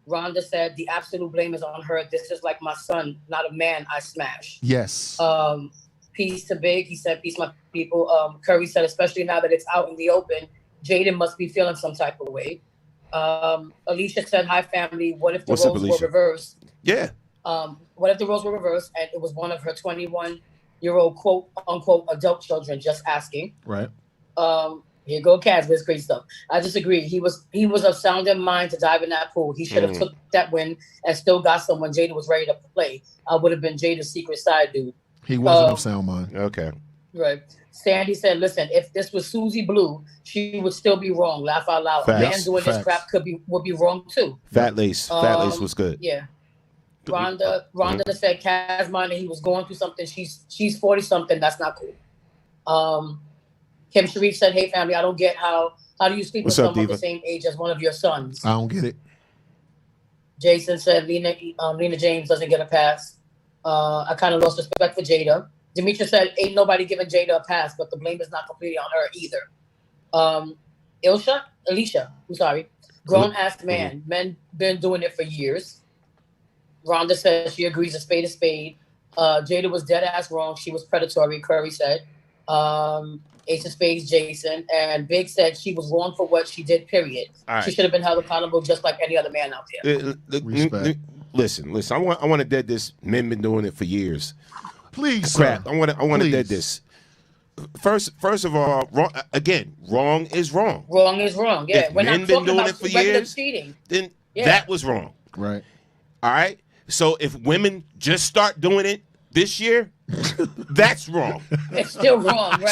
Rhonda said the absolute blame is on her. This is like my son, not a man I smash. Yes. Peace to Big. He said, peace, my people. Curry said, especially now that it's out in the open, Jaden must be feeling some type of way. Alicia said, hi, family. What if the roles were reversed? Yeah. What if the roles were reversed and it was one of her 21-year-old quote unquote adult children just asking? Right. Here go Kaz with great stuff. I disagree. He was of sound in mind to dive in that pool. He should have took that win and still got some when Jada was ready to play. I would have been Jada's secret side dude. He wasn't of sound mind. Okay. Right. Sandy said, listen, if this was Susie Blue, she would still be wrong. Laugh out loud. Facts. A man doing this crap would be wrong too. Fat Lace was good. Yeah. Rhonda said Kaz minded he was going through something. She's 40 something. That's not cool. Kim Sharif said, hey family, I don't get how do you sleep with someone the same age as one of your sons? I don't get it. Jason said Lena James doesn't get a pass. I kind of lost respect for Jada. Demetra said, ain't nobody giving Jada a pass, but the blame is not completely on her either. Alicia, I'm sorry. Grown-ass man. Men been doing it for years. Rhonda says she agrees a spade is spade. Jada was dead-ass wrong. She was predatory, Curry said. Ace of Spades, Jason. And Big said she was wrong for what she did, period. Right. She should have been held accountable just like any other man out there. Listen. I want to dead this. Men been doing it for years. Please, crap. Sir. I want to dead this. First of all, wrong is wrong. Wrong is wrong. Yeah, if men been doing it for years, cheating. Then that was wrong. Right. All right. So if women just start doing it this year, that's wrong. It's still wrong. Right.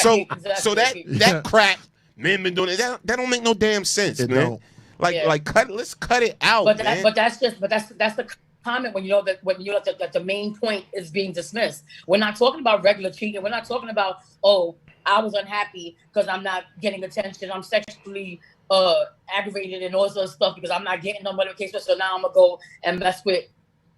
So that crap men been doing it. That don't make no damn sense, man. Let's cut it out. But that's the comment when you know that the main point is being dismissed. We're not talking about regular cheating. We're not talking about, oh, I was unhappy because I'm not getting attention. I'm sexually aggravated and all this other stuff because I'm not getting no notification. So now I'm gonna go and mess with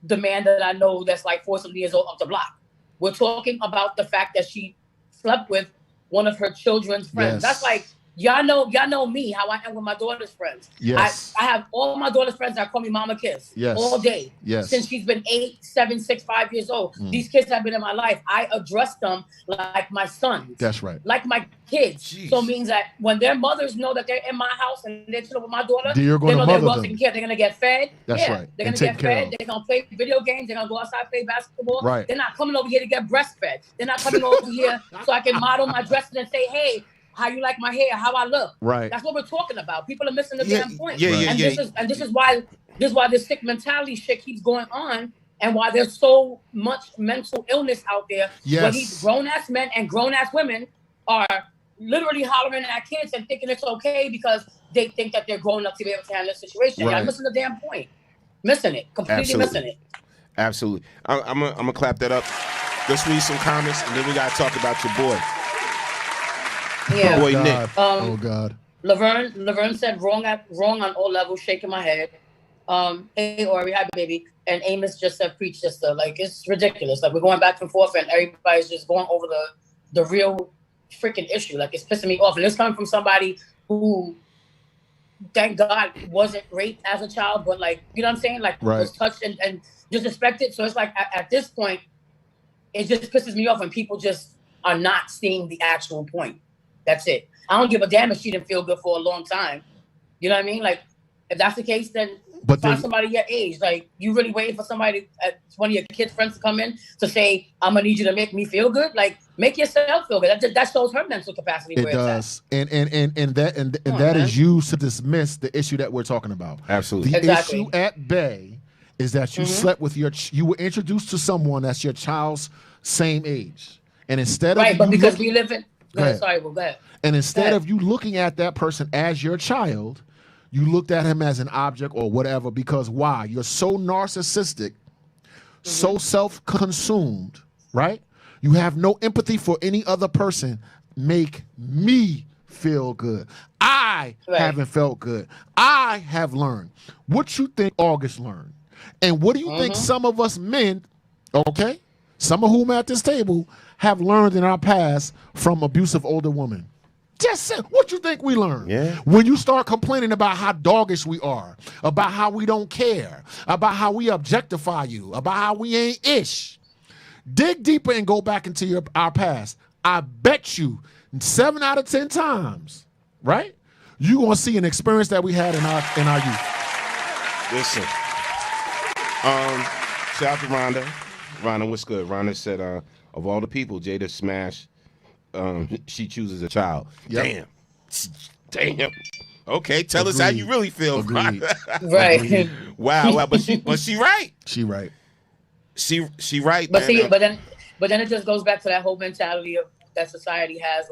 the man that I know that's like 40 years old up the block. We're talking about the fact that she slept with one of her children's friends. Yes. That's like, y'all know me, how I am with my daughter's friends. Yes. I have all my daughter's friends that call me Mama Kiss. Yes. All day. Yes. Since she's been 8, 7, 6, 5 years old. These kids have been in my life. I address them like my sons. That's right. Like my kids. Jeez. So it means that when their mothers know that they're in my house and they're chilling with my daughter, they know they're well taken care. They're going to get fed. That's right. They're going to get fed. They're going to play video games. They're going to go outside, play basketball. Right. They're not coming over here to get breastfed. They're not coming over here so I can model my dressing and say, hey, how you like my hair, how I look. Right. That's what we're talking about. People are missing the damn point. This is why this sick mentality shit keeps going on and why there's so much mental illness out there. Yes. Where these grown-ass men and grown-ass women are literally hollering at kids and thinking it's okay because they think that they're grown up to be able to handle the situation. Right. Y'all missing the damn point. Missing it. Completely missing it. Absolutely. I'm gonna clap that up. Let's read some comments and then we gotta talk about your boy. Yeah. Boy, Nick. Oh God. Laverne said wrong on all levels, shaking my head. Hey Ori, hi baby. And Amos just said preach sister. Like it's ridiculous. Like we're going back and forth and everybody's just going over the real freaking issue. Like it's pissing me off. And it's coming from somebody who thank God, wasn't raped as a child, but like, you know what I'm saying? Like, was touched and disrespected. So it's like, at this point, it just pisses me off when people just are not seeing the actual point. That's it. I don't give a damn if she didn't feel good for a long time. You know what I mean? Like, if that's the case, then find somebody your age. Like, you really waiting for somebody, one of your kids' friends to come in to say, I'm going to need you to make me feel good? Like, make yourself feel good. That shows her mental capacity. It does. And that is used to dismiss the issue that we're talking about. Absolutely. The issue at bay is that you slept with you were introduced to someone that's your child's same age. And instead of but because we live in... Go ahead. And instead of you looking at that person as your child, you looked at him as an object or whatever, because why? You're so narcissistic, so self-consumed, right? You have no empathy for any other person. Make me feel good. I haven't felt good. I have learned. What you think August learned? And what do you think some of us men, okay, some of whom at this table have learned in our past from abusive older women? Just say, what you think we learned? Yeah. When you start complaining about how doggish we are, about how we don't care, about how we objectify you, about how we ain't ish, dig deeper and go back into our past. I bet you 7 out of 10 times, right? You're gonna see an experience that we had in our youth. Listen, shout out to Rhonda. Rhonda, what's good? Rhonda said, of all the people Jada smashed, she chooses a child. Yep. Damn. Okay, tell us how you really feel. Right. Wow. But she right. She right. She right. But man. see, but then it just goes back to that whole mentality of that society has,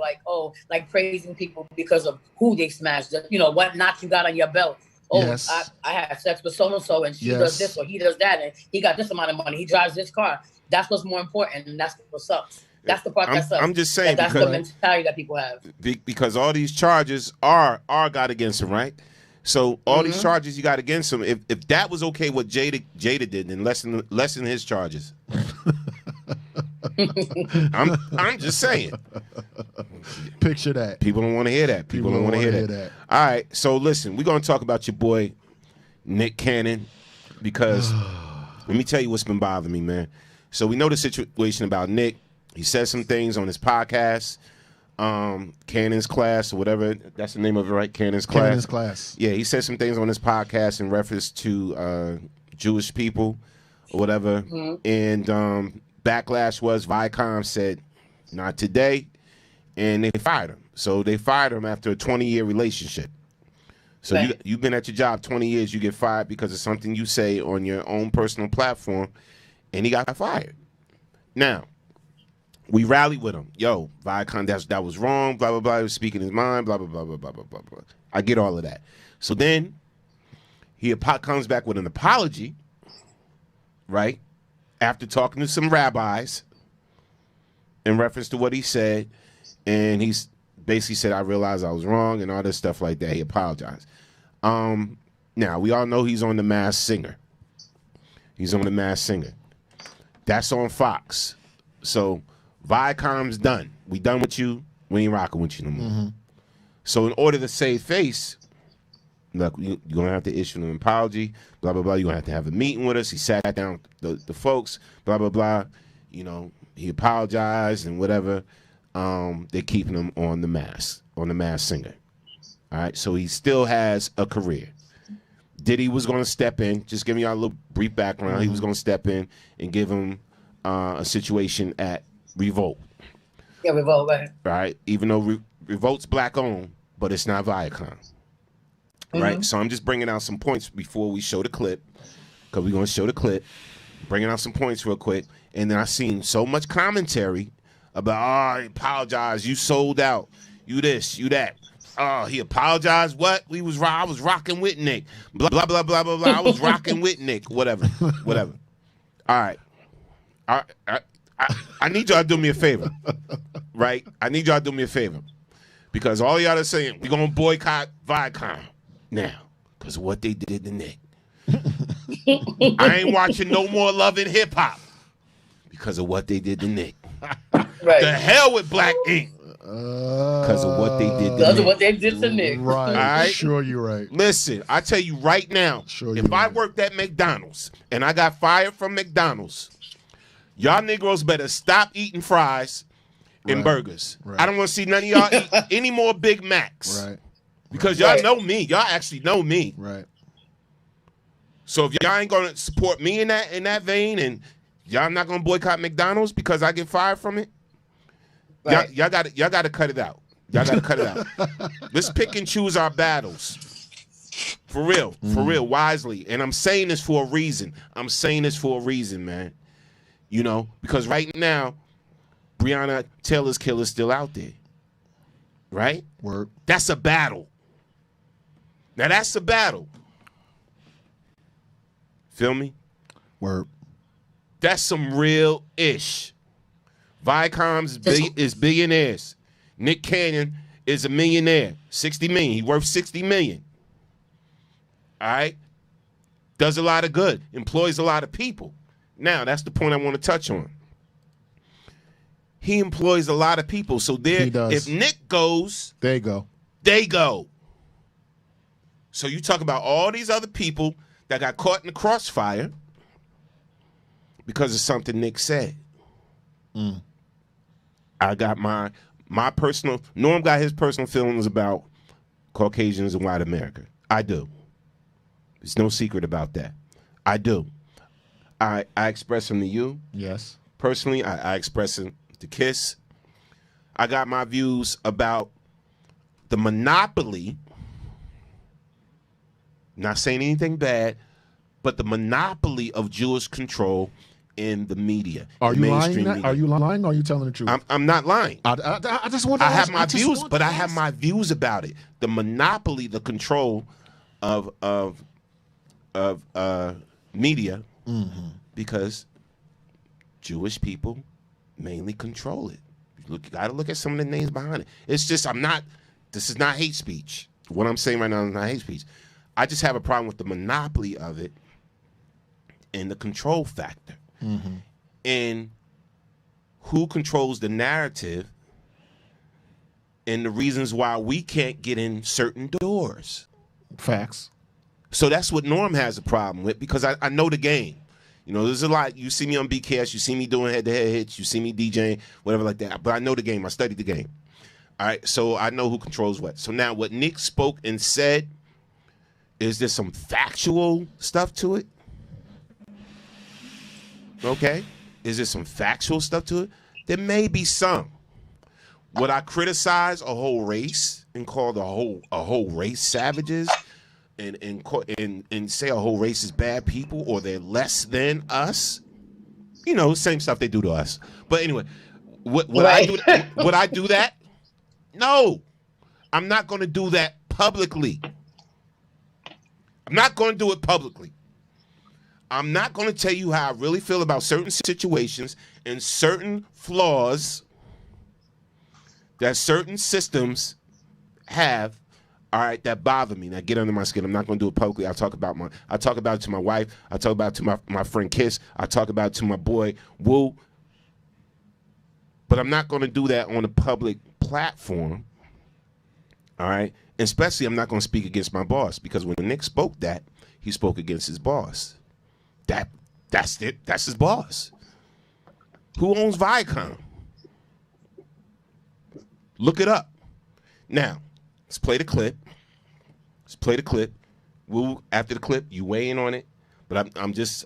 like praising people because of who they smashed. You know, what knots you got on your belt. Oh, yes. I had sex with so-and-so and she does this or he does that and he got this amount of money. He drives this car. That's what's more important and that's what sucks. That's the part that sucks. I'm just saying that's the mentality that people have. Because all these charges are got against him, right? So all these charges you got against him, if that was okay what Jada did, then lessen his charges. I'm just saying. Picture that. People don't want to hear that. People don't want to hear that. All right, so listen, we're going to talk about your boy, Nick Cannon, because let me tell you what's been bothering me, man. So we know the situation about Nick. He said some things on his podcast, Cannon's Class or whatever. That's the name of it, right? Cannon's Class. Cannon's Class. Yeah, he said some things on his podcast in reference to Jewish people or whatever. And backlash was Viacom said, not today. And they fired him. So they fired him after a 20-year relationship. So you've been at your job 20 years, you get fired because of something you say on your own personal platform, and he got fired. Now, we rallied with him. Yo, Viacom, that was wrong, blah, blah, blah. He was speaking his mind, blah, blah, blah, blah, blah, blah, blah, blah. I get all of that. So then he comes back with an apology, right, after talking to some rabbis in reference to what he said, and he's basically said, I realized I was wrong and all this stuff like that. He apologized. Now, we all know he's on The Masked Singer. He's on The Masked Singer. That's on Fox. So Viacom's done. We done with you. We ain't rocking with you no more. So in order to save face, look, you're going to have to issue an apology, blah, blah, blah. You're going to have a meeting with us. He sat down with the folks, blah, blah, blah. You know, he apologized and whatever. They're keeping him on The Masked Singer. All right, so he still has a career. Diddy was going to step in, just giving y'all a little brief background. He was going to step in and give him a situation at Revolt. Yeah, Revolt, right. Right, even though Revolt's black-owned, but it's not Viacom. Right, so I'm just bringing out some points before we show the clip, because we're going to show the clip, bringing out some points real quick, and then I seen so much commentary about, I apologize, you sold out, you this, you that. Oh, he apologized. What? I was rocking with Nick. Blah blah blah blah blah blah. I was rocking with Nick. Whatever. All right. I need y'all to do me a favor, right? I need y'all to do me a favor, because all y'all are saying we're gonna boycott Viacom now because of what they did to Nick. I ain't watching no more Love and Hip Hop because of what they did to Nick. Right. The hell with Black Ink. Because of what they did to Nick. Because of what they did to Nick. Right. All right? Sure, you're right. Listen, I tell you right now, if I worked at McDonald's and I got fired from McDonald's, y'all Negroes better stop eating fries and burgers. Right. I don't want to see none of y'all eat any more Big Macs. Right. Because y'all know me. Y'all actually know me. Right. So if y'all ain't gonna support me in that vein, and y'all not gonna boycott McDonald's because I get fired from it, right. y'all got to cut it out. Y'all got to cut it out. Let's pick and choose our battles. For real, wisely. And I'm saying this for a reason. Man. You know, because right now, Breonna Taylor's killer's still out there. Right? Word. That's a battle. Now that's a battle. Feel me? Word. That's some real ish. Viacom's is billionaires. Nick Cannon is a millionaire. 60 million. He worth 60 million. All right? Does a lot of good. Employs a lot of people. Now, that's the point I want to touch on. He employs a lot of people. So there, if Nick goes, they go. They go. So you talk about all these other people that got caught in the crossfire because of something Nick said. I got my personal, Norm got his personal feelings about Caucasians and white America. I do. There's no secret about that. I do. I express them to you. Yes. Personally, I express them to Kiss. I got my views about the monopoly, not saying anything bad, but the monopoly of Jewish control in the media. Are you lying? Are you lying? Or are you telling the truth? I'm not lying. I just want to. I have my views, but I have my views about it. The monopoly, the control of media, because Jewish people mainly control it. You got to look at some of the names behind it. It's just this is not hate speech. What I'm saying right now is not hate speech. I just have a problem with the monopoly of it and the control factor. And who controls the narrative and the reasons why we can't get in certain doors. Facts. So that's what Norm has a problem with, because I know the game. You know, there's a lot. You see me on BKS, you see me doing head-to-head hits, you see me DJing, whatever like that. But I know the game. I studied the game. All right, so I know who controls what. So now what Nick spoke and said, is there some factual stuff to it? Okay. Is there some factual stuff to it? There may be some. Would I criticize a whole race and call a whole race savages and say a whole race is bad people or they're less than us? You know, same stuff they do to us. But anyway, would I do that? No. I'm not going to do that publicly. I'm not going to do it publicly. I'm not going to tell you how I really feel about certain situations and certain flaws that certain systems have, all right, that bother me, that get under my skin. I'm not going to do it publicly. I talk about it to my wife. I talk about it to my friend Kiss. I talk about it to my boy Woo. But I'm not going to do that on a public platform, all right? And especially I'm not going to speak against my boss, because when Nick spoke that, he spoke against his boss. That's it. That's his boss. Who owns Viacom? Look it up. Now, let's play the clip. Woo, after the clip, you weigh in on it. But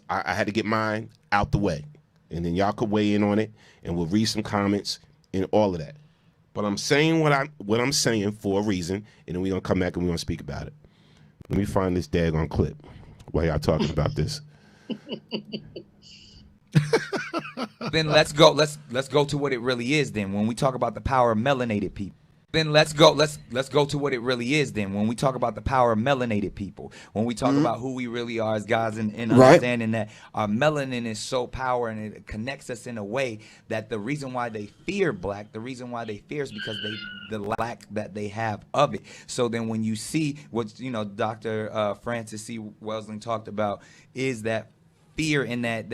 I had to get mine out the way. And then y'all could weigh in on it, and we'll read some comments and all of that. But I'm saying what I'm saying for a reason, and then we're going to come back and we're going to speak about it. Let me find this daggone clip while y'all talking about this. Then let's go to what it really is then when we talk about the power of melanated people. Then let's go to what it really is then when we talk about the power of melanated people. When we talk about who we really are as guys and understanding that our melanin is so powerful and it connects us in a way that the reason why they fear black, the reason why they fear is because the lack that they have of it. So then when you see what Dr. Francis C. Welsing talked about is that fear and that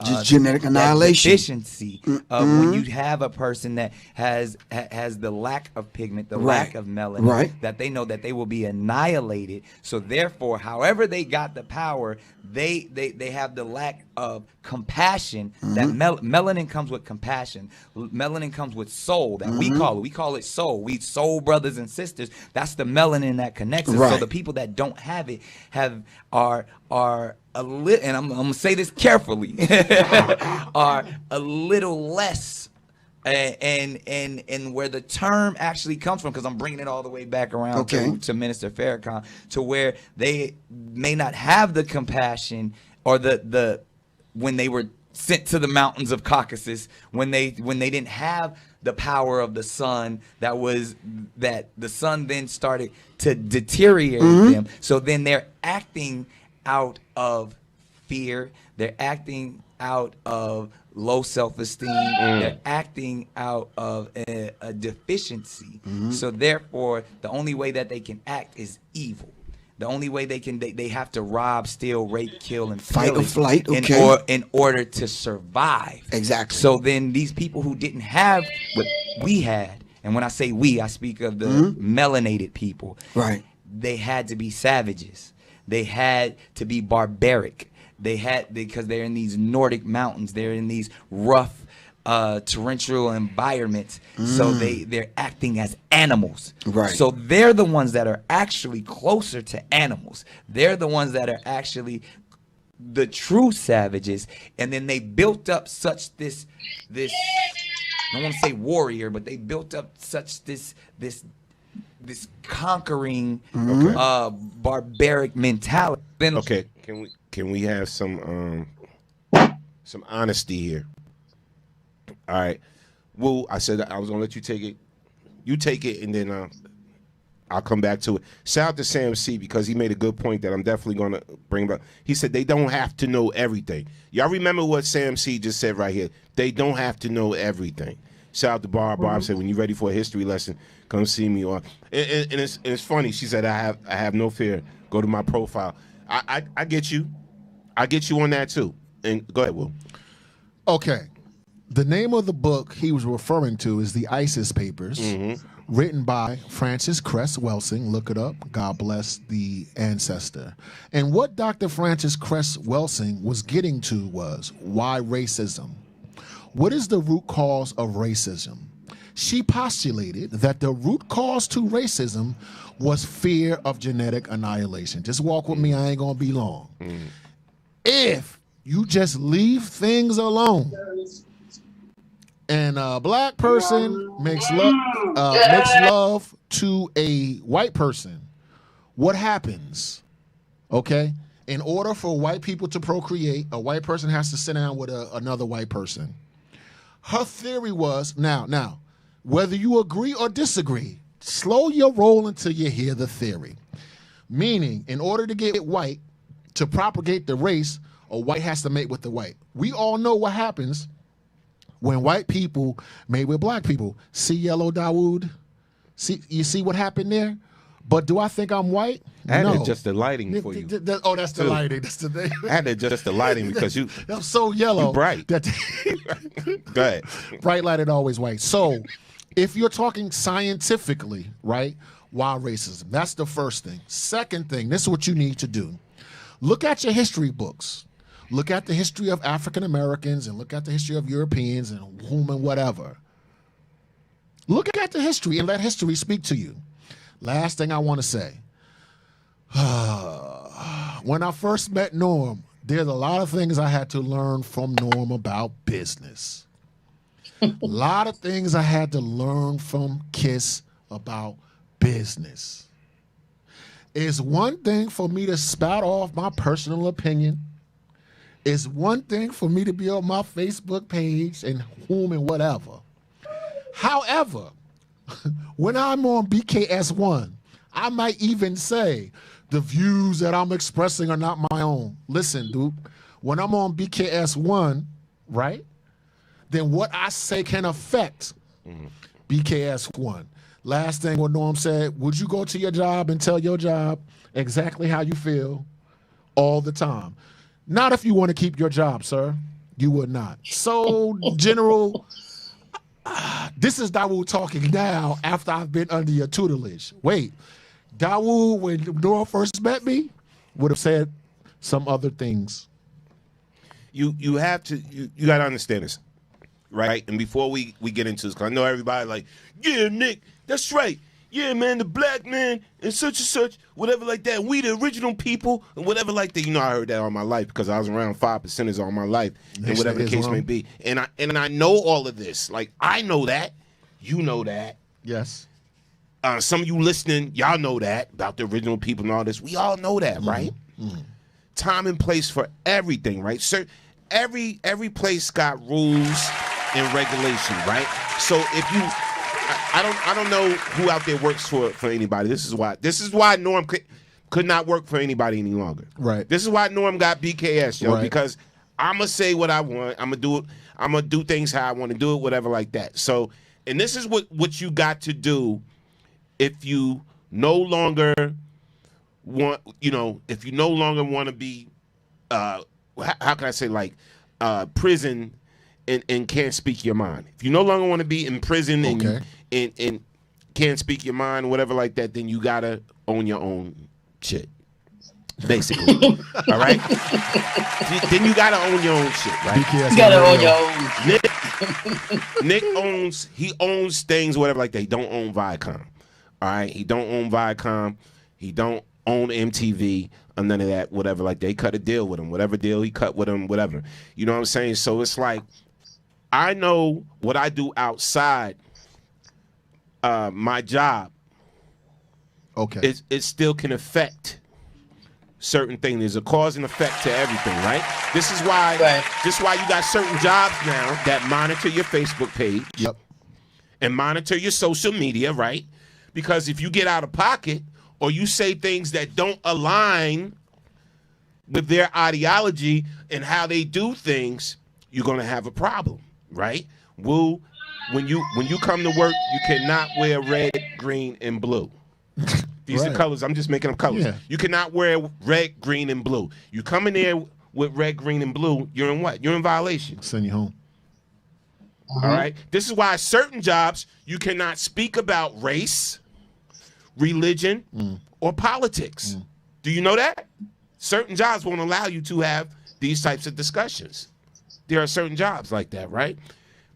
just genetic annihilation, deficiency of when you have a person that has the lack of pigment, the lack of melanin, that they know that they will be annihilated. So therefore, however they got the power, they have the lack of compassion. That melanin comes with compassion. Melanin comes with soul. That we call it soul. We soul brothers and sisters. That's the melanin that connects us. So the people that don't have it are a little, and I'm gonna say this carefully, are a little less, and where the term actually comes from, because I'm bringing it all the way back around to Minister Farrakhan, to where they may not have the compassion or the when they were sent to the mountains of Caucasus, when they didn't have the power of the sun, that the sun then started to deteriorate them. So then they're acting out of fear. They're acting out of low self-esteem. They're acting out of a deficiency. So therefore, the only way that they can act is evil. The only way they have to rob, steal, rape, kill, and fight or flight, in order to survive. Exactly. So then these people who didn't have what we had, and when I say we, I speak of the melanated people. Right. They had to be savages. They had to be barbaric. Because they're in these Nordic mountains. They're in these rough, torrential environments. So they're acting as animals. Right. So they're the ones that are actually closer to animals. They're the ones that are actually the true savages. And then they built up such this I don't want to say warrior, but they built up such this conquering barbaric mentality. Okay, can we have some honesty here? All right. Well, I said I was gonna let you take it. You take it, and then I'll come back to it. Shout out to Sam C, because he made a good point that I'm definitely gonna bring up. He said they don't have to know everything. Y'all remember what Sam C just said right here? They don't have to know everything. Shout out to Barb. Barb said, when you're ready for a history lesson, come see me. And it's funny. She said, I have no fear. Go to my profile. I get you. I get you on that too. And go ahead, Will. Okay. The name of the book he was referring to is the ISIS Papers, written by Frances Cress Welsing. Look it up. God bless the ancestor. And what Dr. Frances Cress Welsing was getting to was, why racism? What is the root cause of racism? She postulated that the root cause to racism was fear of genetic annihilation. Just walk with me. I ain't going to be long. If you just leave things alone, and a black person makes love to a white person, what happens? Okay? In order for white people to procreate, a white person has to sit down with another white person. Her theory was, now, whether you agree or disagree, slow your roll until you hear the theory. Meaning, in order to get white to propagate the race, a white has to mate with the white. We all know what happens when white people mate with black people. See Yellow Dawood? You see what happened there? But do I think I'm white? Added No. just the lighting for you. Oh, that's the lighting. That's the thing. Added just the lighting because you. I'm so yellow. You bright. That Go ahead. bright lighted, always white. So, if you're talking scientifically, right? Why racism? That's the first thing. Second thing, this is what you need to do. Look at your history books. Look at the history of African Americans and look at the history of Europeans and whom and whatever. Look at the history and let history speak to you. Last thing I want to say. When I first met Norm, there's a lot of things I had to learn from Norm about business. A lot of things I had to learn from Kiss about business. It's one thing for me to spout off my personal opinion. It's one thing for me to be on my Facebook page and whom and whatever. However, when I'm on BKS1, I might even say the views that I'm expressing are not my own. Listen, dude, when I'm on BKS1, right, then what I say can affect BKS1. Last thing what Norm said, would you go to your job and tell your job exactly how you feel all the time? Not if you want to keep your job, sir. You would not. So, General, this is Dawood talking now after I've been under your tutelage. Wait, Dawood, when Nora first met me, would have said some other things. You have to you got to understand this, right? And before we get into this, 'cause I know everybody like, yeah, Nick, that's right. Yeah, man, the black man and such, whatever like that. We the original people and whatever like that. You know, I heard that all my life because I was around 5%ers all my life and whatever the case may be. And I know all of this. Like, I know that. You know that. Yes. Some of you listening, y'all know that about the original people and all this. We all know that, right? Mm-hmm. Time and place for everything, right? So every place got rules and regulation, right? So if you I don't know who out there works for anybody. This is why Norm could not work for anybody any longer. Right. This is why Norm got BKS, yo, right. Because I'm gonna say what I want. I'm gonna do it. I'm gonna do things how I want to do it, whatever like that. So, and this is what you got to do if you no longer want, if you no longer want to be, how can I say, like, prison and can't speak your mind. If you no longer want to be in prison and can't speak your mind, whatever like that, then you gotta own your own shit, basically. All right. Then you gotta own your own shit, right? You gotta own your own. Nick owns things, whatever like that. He don't own Viacom. All right. He don't own Viacom. He don't own MTV or none of that, whatever like that. He cut a deal with him, whatever deal he cut with him, whatever. You know what I'm saying? So it's like, I know what I do outside my job. Okay. It still can affect certain things. There's a cause and effect to everything, right? This is why you got certain jobs now that monitor your Facebook page. Yep. And monitor your social media, right? Because if you get out of pocket or you say things that don't align with their ideology and how they do things, you're gonna have a problem. Right? When you come to work, you cannot wear red, green, and blue. These are colors. I'm just making up colors. Yeah. You cannot wear red, green, and blue. You come in there with red, green, and blue, you're in what? You're in violation. Send you home. All right? This is why certain jobs, you cannot speak about race, religion, or politics. Do you know that? Certain jobs won't allow you to have these types of discussions. There are certain jobs like that, right?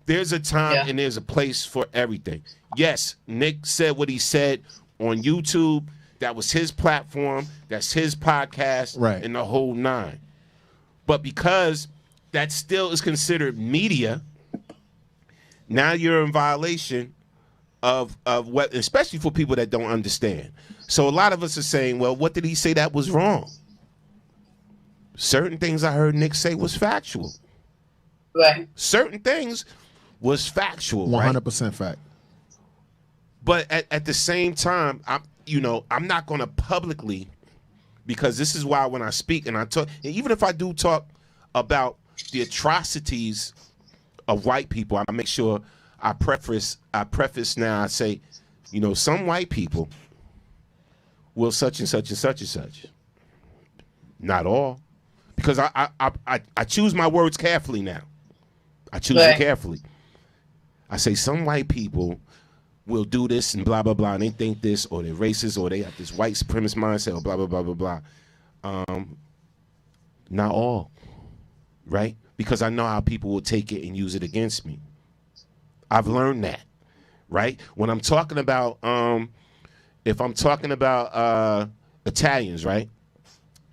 There's a time and there's a place for everything. Yes, Nick said what he said on YouTube. That was his platform. That's his podcast, right? And the whole nine. But because that still is considered media, now you're in violation of what, especially for people that don't understand. So a lot of us are saying, well, what did he say that was wrong? Certain things I heard Nick say was factual. Right. Certain things was factual, 100% fact. But at the same time, I'm not going to publicly, because this is why when I speak and I talk, and even if I do talk about the atrocities of white people, I make sure I preface now. I say, some white people will such and such and such and such. Not all, because I choose my words carefully now. I choose it carefully. I say some white people will do this and blah, blah, blah, and they think this, or they're racist, or they have this white supremacist mindset, or blah, blah, blah, blah, blah. Not all, right? Because I know how people will take it and use it against me. I've learned that, right? When I'm talking about, if I'm talking about Italians, right?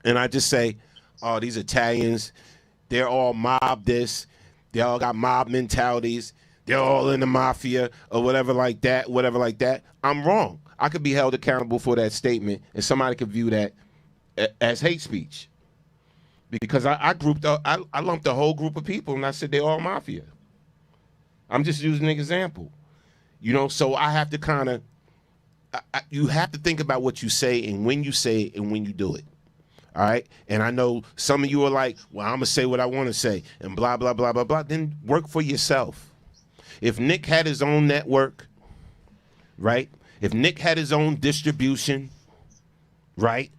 And I just say, oh, these Italians, they're all mob this, they all got mob mentalities, they're all in the mafia or whatever like that, I'm wrong. I could be held accountable for that statement, and somebody could view that as hate speech. Because I lumped the whole group of people and I said they're all mafia. I'm just using an example. So I have to kind of, you have to think about what you say and when you say it and when you do it. All right? And I know some of you are like, well, I'm going to say what I want to say and blah, blah, blah, blah, blah. Then work for yourself. If Nick had his own network, right? If Nick had his own distribution, right?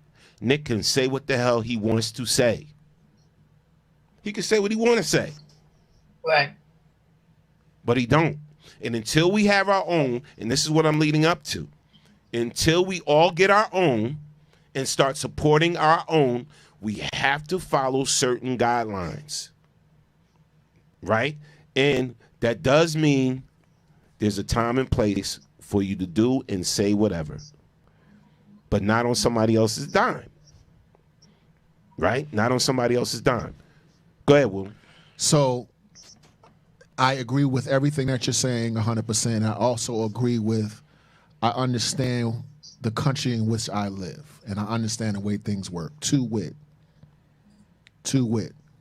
Nick can say what the hell he wants to say. He can say what he want to say. Right. But he don't. And until we have our own, and this is what I'm leading up to, until we all get our own and start supporting our own, we have to follow certain guidelines. Right? And that does mean there's a time and place for you to do and say whatever, but not on somebody else's dime. Right? Not on somebody else's dime. Go ahead, Will. So I agree with everything that you're saying 100%. I also agree with, I understand the country in which I live, and I understand the way things work. To wit.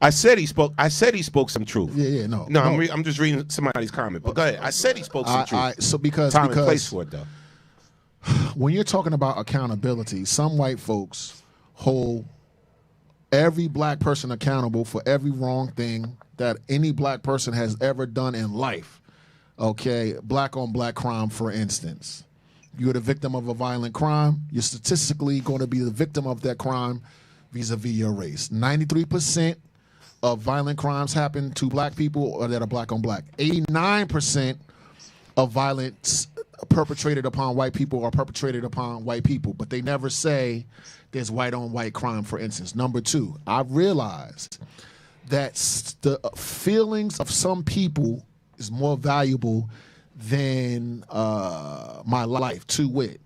I said he spoke some truth. Yeah, no. I'm just reading somebody's comment. But go ahead. I said he spoke some truth. So because time and place for it, though. When you're talking about accountability, some white folks hold every black person accountable for every wrong thing that any black person has ever done in life. Okay, black on black crime, for instance. You're the victim of a violent crime. You're statistically going to be the victim of that crime vis-a-vis your race. 93% of violent crimes happen to black people or that are black on black. 89% of violence perpetrated upon white people are perpetrated upon white people, but they never say there's white on white crime, for instance. Number two, I realized that the feelings of some people is more valuable than my life. To wit,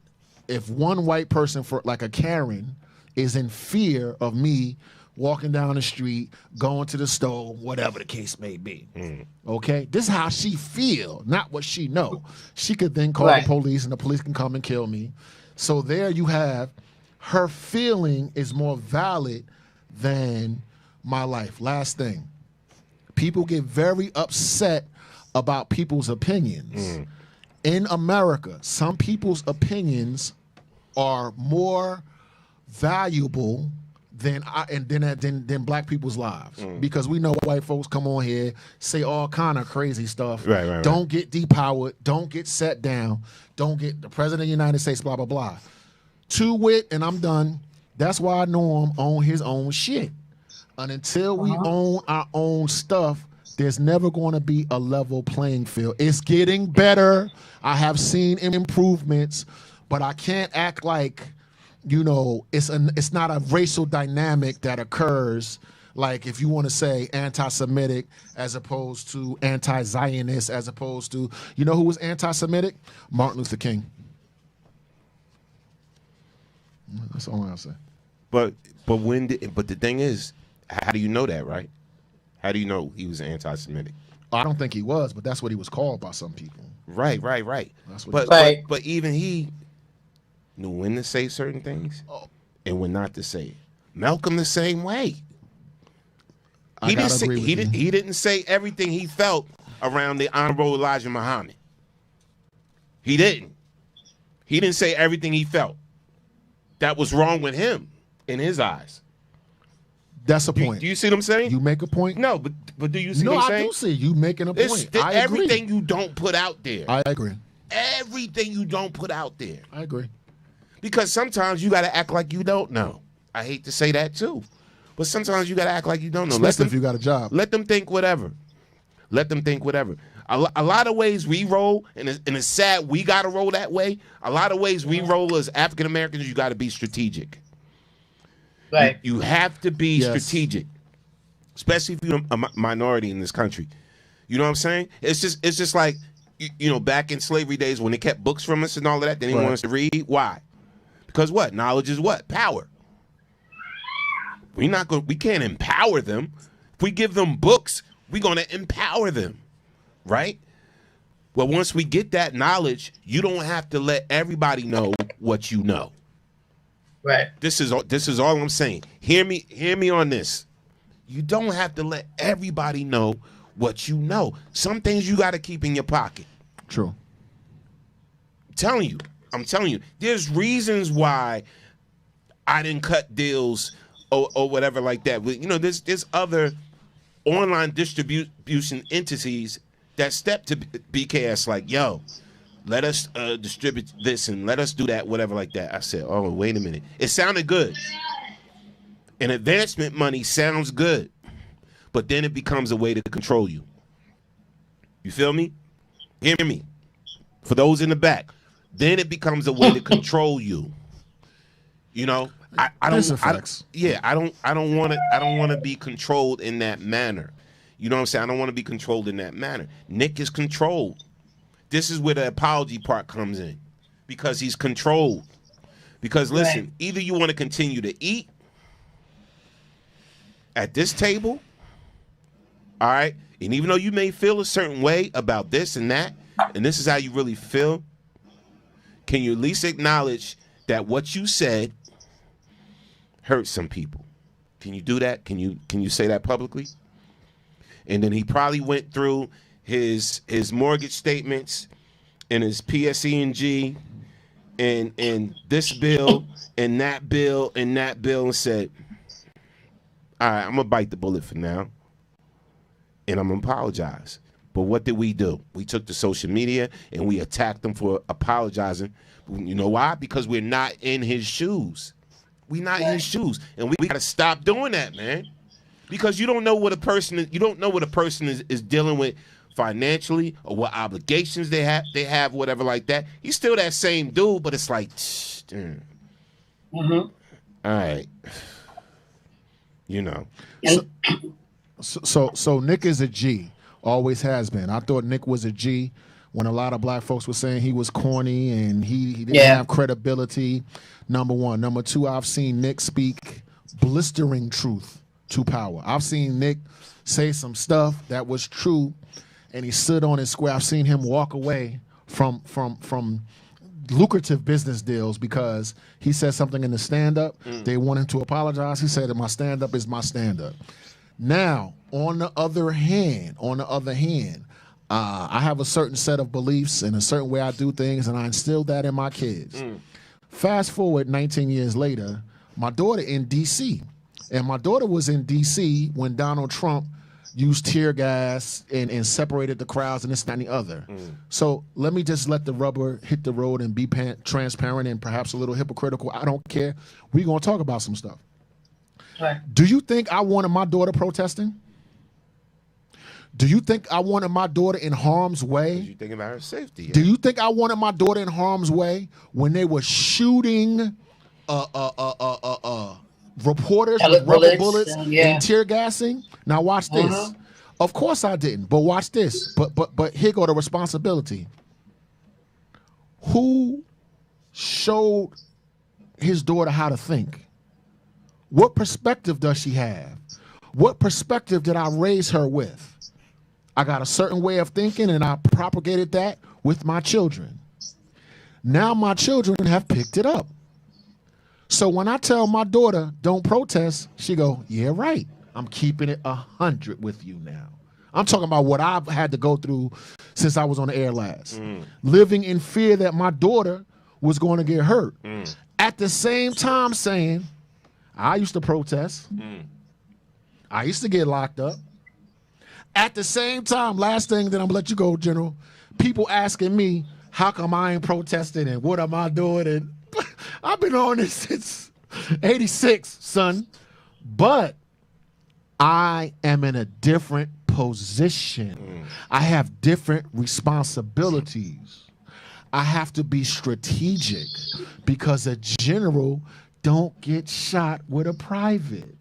if one white person, for like a Karen, is in fear of me walking down the street, going to the store, whatever the case may be. Okay? This is how she feel, not what she know. She could then call the police, and the police can come and kill me. So there you have, her feeling is more valid than my life. Last thing. People get very upset about people's opinions. In America, some people's opinions are more valuable than black people's lives, because we know white folks come on here, say all kind of crazy stuff. Right. Don't get depowered, don't get set down, don't get the president of the United States, blah blah blah. To wit, and I'm done. That's why Norm own his own shit. And until we own our own stuff, there's never going to be a level playing field. It's getting better. I have seen improvements, but I can't act like, you know, it's not a racial dynamic that occurs, like if you want to say anti-Semitic as opposed to anti-Zionist, as opposed to, you know who was anti-Semitic? Martin Luther King. That's all I'll say. But the thing is, how do you know that, right? How do you know he was anti-Semitic? I don't think he was, but that's what he was called by some people. Right. That's what but even he knew when to say certain things and when not to say it. Malcolm the same way. He didn't say everything he felt around the Honorable Elijah Muhammad. He didn't. He didn't say everything he felt. That was wrong with him in his eyes. That's a point. Do you see what I'm saying? You make a point. No, but do you see what I'm saying? No, I do see you making a point. I agree. Everything you don't put out there. I agree. Everything you don't put out there. I agree. Because sometimes you got to act like you don't know. I hate to say that too. But sometimes you got to act like you don't know. Especially if you got a job. Let them think whatever. A lot of ways we roll, and it's sad we got to roll that way. A lot of ways we roll as African Americans, you got to be strategic. Right. You have to be strategic, especially if you're a minority in this country. You know what I'm saying? It's just like, you know, back in slavery days when they kept books from us and all of that, they didn't want us to read. Why? Because what? Knowledge is what? Power. We can't empower them. If we give them books, we're going to empower them, right? Well, once we get that knowledge, you don't have to let everybody know what you know. Right. This is all I'm saying. Hear me on this. You don't have to let everybody know what you know. Some things you got to keep in your pocket. True. I'm telling you. There's reasons why I didn't cut deals or whatever like that. You know, there's other online distribution entities that step to BKS like, yo, let us distribute this and let us do that, whatever like that. I said, oh, wait a minute. It sounded good. And advancement money sounds good. but then it becomes a way to control you. You feel me? Hear me. For those in the back, then it becomes a way to control you. You know, I don't want to be controlled in that manner. You know what I'm saying? I don't want to be controlled in that manner. Nick is controlled. This is where the apology part comes in, because he's controlled. Because listen, either you want to continue to eat at this table, all right, and even though you may feel a certain way about this and that, and this is how you really feel, can you at least acknowledge that what you said hurt some people? Can you do that? Can you say that publicly? And then he probably went through his mortgage statements and his PSE&G and this bill and that bill and that bill and said, all right, I'm going to bite the bullet for now, and I'm going to apologize. But what did we do? We took to social media and we attacked him for apologizing. You know why? Because we're not in his shoes. We're not in his shoes. And we got to stop doing that, man. Because you don't know what a person is dealing with financially, or what obligations they have, whatever like that. He's still that same dude, but it's like, all right, you know. So Nick is a G, always has been. I thought Nick was a G when a lot of black folks were saying he was corny and he didn't have credibility. Number one. Number two, I've seen Nick speak blistering truth to power. I've seen Nick say some stuff that was true, and he stood on his square. I've seen him walk away from lucrative business deals because he said something in the stand-up. They want him to apologize. He said that my stand-up is my stand-up. Now, on the other hand, I have a certain set of beliefs and a certain way I do things, and I instilled that in my kids. Fast forward 19 years later, my daughter in D.C., and my daughter was in D.C. when Donald Trump used tear gas and separated the crowds and this, that, and the other. So let me just let the rubber hit the road and be transparent and perhaps a little hypocritical. I don't care. We're going to talk about some stuff. Right. Do you think I wanted my daughter protesting? Do you think I wanted my daughter in harm's way? You thinking about her safety? Yeah. Do you think I wanted my daughter in harm's way when they were shooting reporters with rubber bullets and tear gassing? Now watch this. Of course I didn't, but watch this. But here go the responsibility. Who showed his daughter how to think? What perspective does she have? What perspective did I raise her with? I got a certain way of thinking, and I propagated that with my children. Now my children have picked it up. So when I tell my daughter, don't protest, she go, yeah, right. I'm keeping it 100 with you now. I'm talking about what I've had to go through since I was on the air last. Living in fear that my daughter was going to get hurt. At the same time saying, I used to protest. I used to get locked up. At the same time, last thing, then I'm going to let you go, General, people asking me, how come I ain't protesting and what am I doing? And I've been on this since 86, son. But I am in a different position. I have different responsibilities. I have to be strategic because a general don't get shot with a private.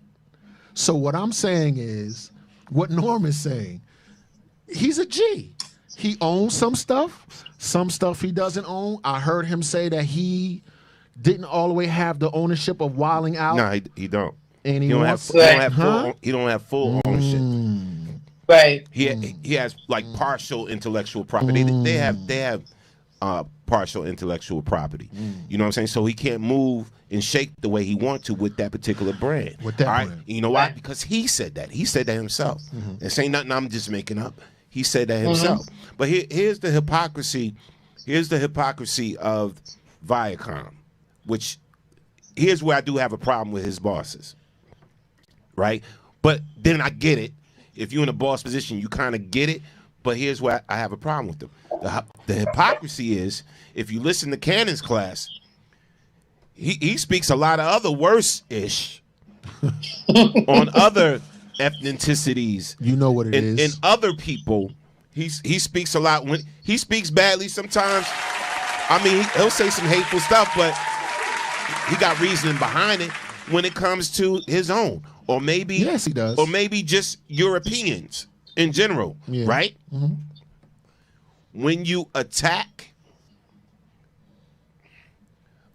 So what I'm saying is, what Norm is saying, he's a G. He owns some stuff he doesn't own. I heard him say that he didn't all the way have the ownership of Wilding Out. No, he don't. And he don't have full ownership. Right. He has like partial intellectual property. They have partial intellectual property. You know what I'm saying? So he can't move and shake the way he wants to with that particular brand. With that brand. You know why? Because he said that. He said that himself. This ain't nothing I'm just making up. He said that himself. But here's the hypocrisy. Here's the hypocrisy of Viacom, which here's where I do have a problem with his bosses. Right? But then I get it. If you're in a boss position, you kind of get it. But here's where I have a problem with them. The hypocrisy is, if you listen to Cannon's class, he speaks a lot of other worse-ish on other ethnicities. You know what it is. And other people, he speaks a lot. When he speaks badly sometimes, I mean, he'll say some hateful stuff, but he got reasoning behind it when it comes to his own. Or maybe, yes, he does. Or maybe just Europeans in general, right? Mm-hmm. When you attack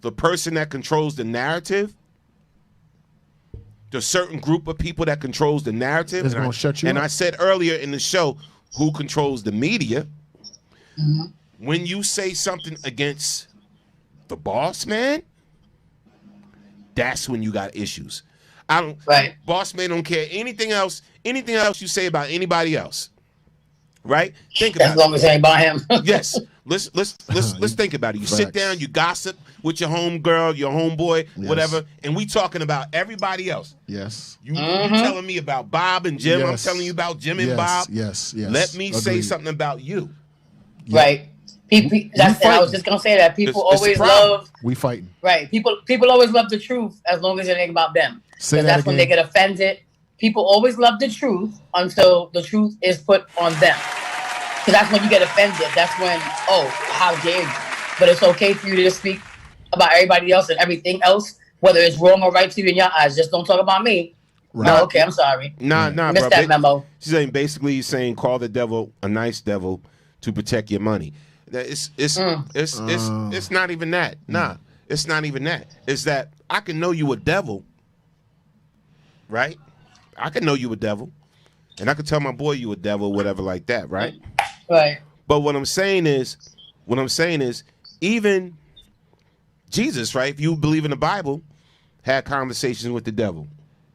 the person that controls the narrative, the certain group of people that controls the narrative, it's going to shut you up. I said earlier in the show, who controls the media? Mm-hmm. When you say something against the boss man, that's when you got issues. Boss man don't care anything else you say about anybody else. Right? Think about it. As long as it ain't about him. Yes. Let's think about it. You sit down, you gossip with your homegirl, your homeboy, whatever, and we talking about everybody else. Yes. You telling me about Bob and Jim. Yes. I'm telling you about Jim and Bob. Yes. Let me say something about you. Right. I was just gonna say that people always love. We fighting. Right. People always love the truth as long as it ain't about them. Because that's when they get offended. People always love the truth until the truth is put on them. Because that's when you get offended. That's when, oh, how dare you? But it's okay for you to speak about everybody else and everything else, whether it's wrong or right to you in your eyes. Just don't talk about me. Right. No, okay, I'm sorry. Nah, missed that memo. She's saying basically saying call the devil a nice devil to protect your money. It's not even that. Nah, it's not even that. It's that I can know you a devil, right? I can know you a devil, and I can tell my boy you a devil, whatever like that, right? Right. But what I'm saying is, even Jesus, right? If you believe in the Bible, had conversations with the devil.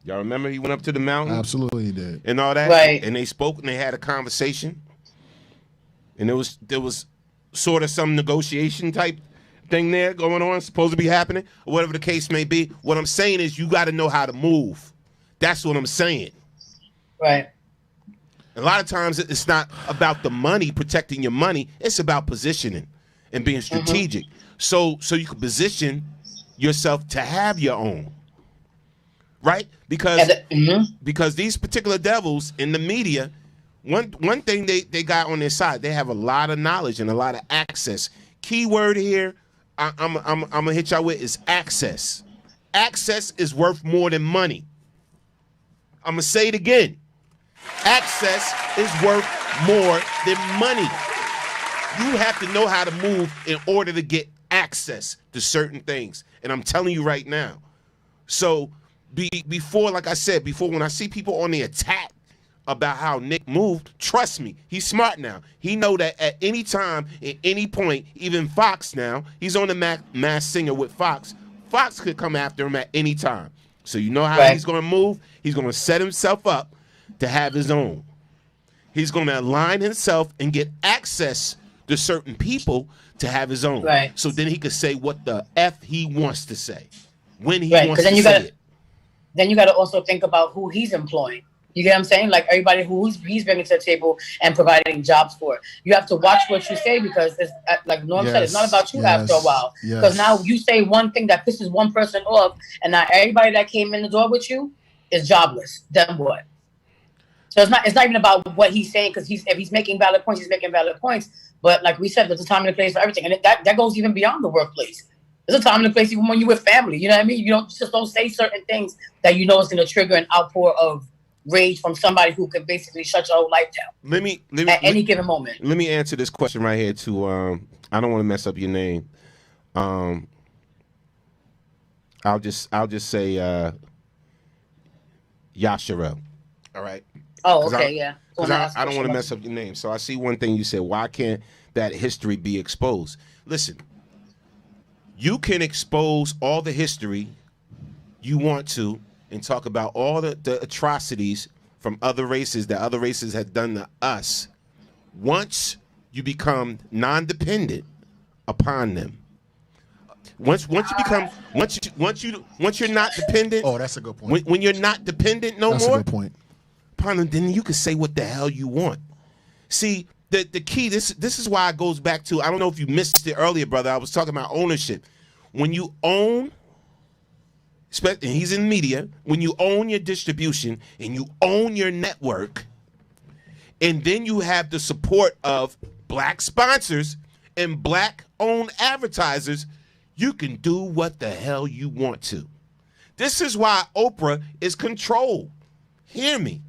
Y'all remember he went up to the mountain? Absolutely, he did. And all that, right? And they spoke and they had a conversation, and there was sort of some negotiation type thing there going on, supposed to be happening, or whatever the case may be. What I'm saying is, you got to know how to move. That's what I'm saying. Right. A lot of times it's not about the money, protecting your money. It's about positioning and being strategic. So you can position yourself to have your own. Right? Because these particular devils in the media, one thing they got on their side, they have a lot of knowledge and a lot of access. Key word here I'm gonna hit y'all with is access. Access is worth more than money. I'm going to say it again. Access is worth more than money. You have to know how to move in order to get access to certain things. And I'm telling you right now. So before, like I said, when I see people on the attack about how Nick moved, trust me, he's smart now. He know that at any time, at any point, even Fox now, he's on the Masked Singer with Fox. Fox could come after him at any time. So you know how he's going to move? He's going to set himself up to have his own. He's going to align himself and get access to certain people to have his own. Right. So then he could say what the F he wants to say, when he wants to say it. Then you got to also think about who he's employing. You get what I'm saying? Like everybody who he's bringing to the table and providing jobs for. You have to watch what you say because, it's, like Norm said, it's not about you after a while. Because now you say one thing that pisses one person off, and now everybody that came in the door with you is jobless. Then what? So it's not even about what he's saying because if he's making valid points, he's making valid points. But like we said, there's a time and a place for everything, and that goes even beyond the workplace. There's a time and a place even when you're with family. You know what I mean? You don't say certain things that you know is going to trigger an outpour of rage from somebody who could basically shut your whole life down. Let me at any given moment. Let me answer this question right here too. I don't want to mess up your name. I'll just say Yashara. All right. Oh, okay, yeah. Because I don't want to mess up your name. So I see one thing you said. Why can't that history be exposed? Listen, you can expose all the history you want to and talk about all the atrocities from other races that other races had done to us. Once you become non-dependent upon them, once you're not dependent. Oh, that's a good point. When you're not dependent no more. That's a good point. Upon them, then you can say what the hell you want. See, the key. This is why it goes back to. I don't know if you missed it earlier, brother. I was talking about ownership. When you own and he's in media, when you own your distribution and you own your network, and then you have the support of black sponsors and black-owned advertisers, you can do what the hell you want to. This is why Oprah is controlled. Hear me.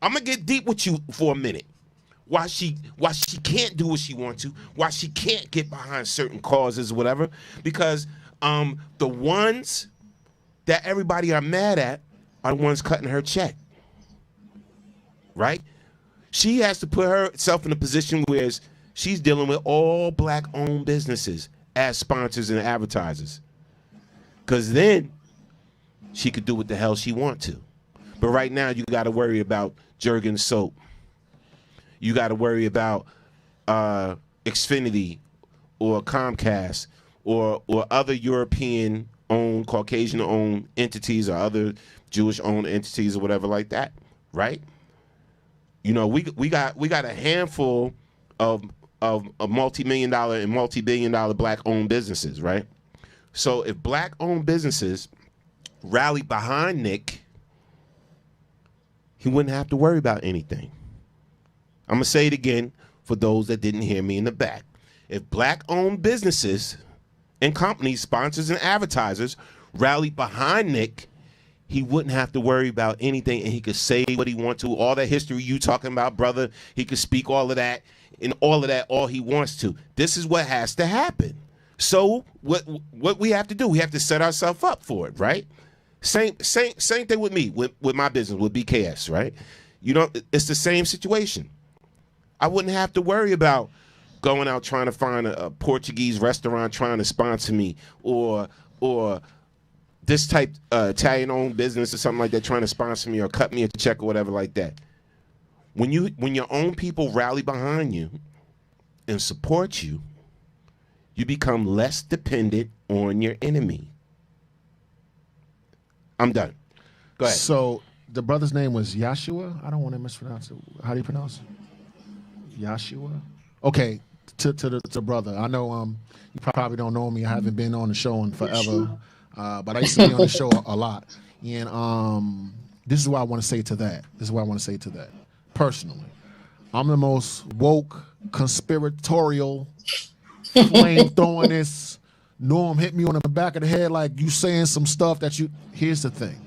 I'm going to get deep with you for a minute. Why she can't do what she wants to, why she can't get behind certain causes or whatever, because the ones that everybody are mad at are the ones cutting her check, right? She has to put herself in a position where she's dealing with all black-owned businesses as sponsors and advertisers, because then she could do what the hell she wants to. But right now, you got to worry about Jergens soap. You got to worry about Xfinity or Comcast or other European-owned, Caucasian-owned entities or other Jewish-owned entities or whatever like that, right? You know, we got a handful of multi-million-dollar and multi-billion-dollar black-owned businesses, right? So if black-owned businesses rally behind Nick, he wouldn't have to worry about anything. I'm going to say it again for those that didn't hear me in the back. If black-owned businesses and companies, sponsors and advertisers rally behind Nick, he wouldn't have to worry about anything, and he could say what he wants to. All that history you talking about, brother, he could speak all of that and all of that all he wants to. This is what has to happen. So what we have to do, we have to set ourselves up for it, right? Same thing with me, with my business, with BKS, right? You know, it's the same situation. I wouldn't have to worry about going out trying to find a Portuguese restaurant trying to sponsor me, or this type Italian-owned business or something like that trying to sponsor me or cut me a check or whatever like that. When your own people rally behind you and support you, you become less dependent on your enemy. I'm done. Go ahead. So the brother's name was Yashua. I don't want to mispronounce it. How do you pronounce it? Yashua. Okay, to brother. I know you probably don't know me. I haven't been on the show in forever, but I used to be on the show a lot. And this is what I want to say to that. Personally, I'm the most woke, conspiratorial, flame throwing this. Norm hit me on the back of the head like you saying some stuff that you. Here's the thing.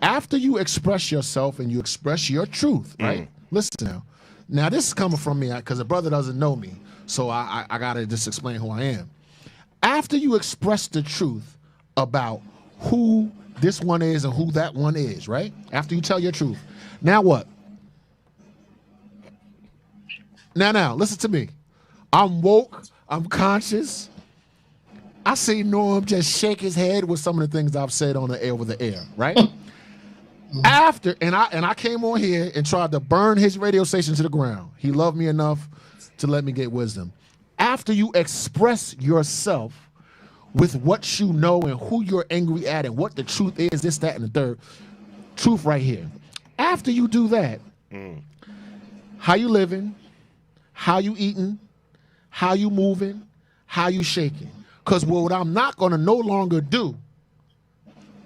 After you express yourself and you express your truth, right? Listen now. Now this is coming from me because the brother doesn't know me, so I gotta just explain who I am. After you express the truth about who this one is and who that one is, right? After you tell your truth, now what? Now listen to me. I'm woke. I'm conscious. I see Norm just shake his head with some of the things I've said on the air over the air, right? After and I came on here and tried to burn his radio station to the ground. He loved me enough to let me get wisdom. After you express yourself with what you know and who you're angry at and what the truth is, this, that, and the third, truth right here. After you do that, how you living, how you eating, how you moving, how you shaking. Because what I'm not going to no longer do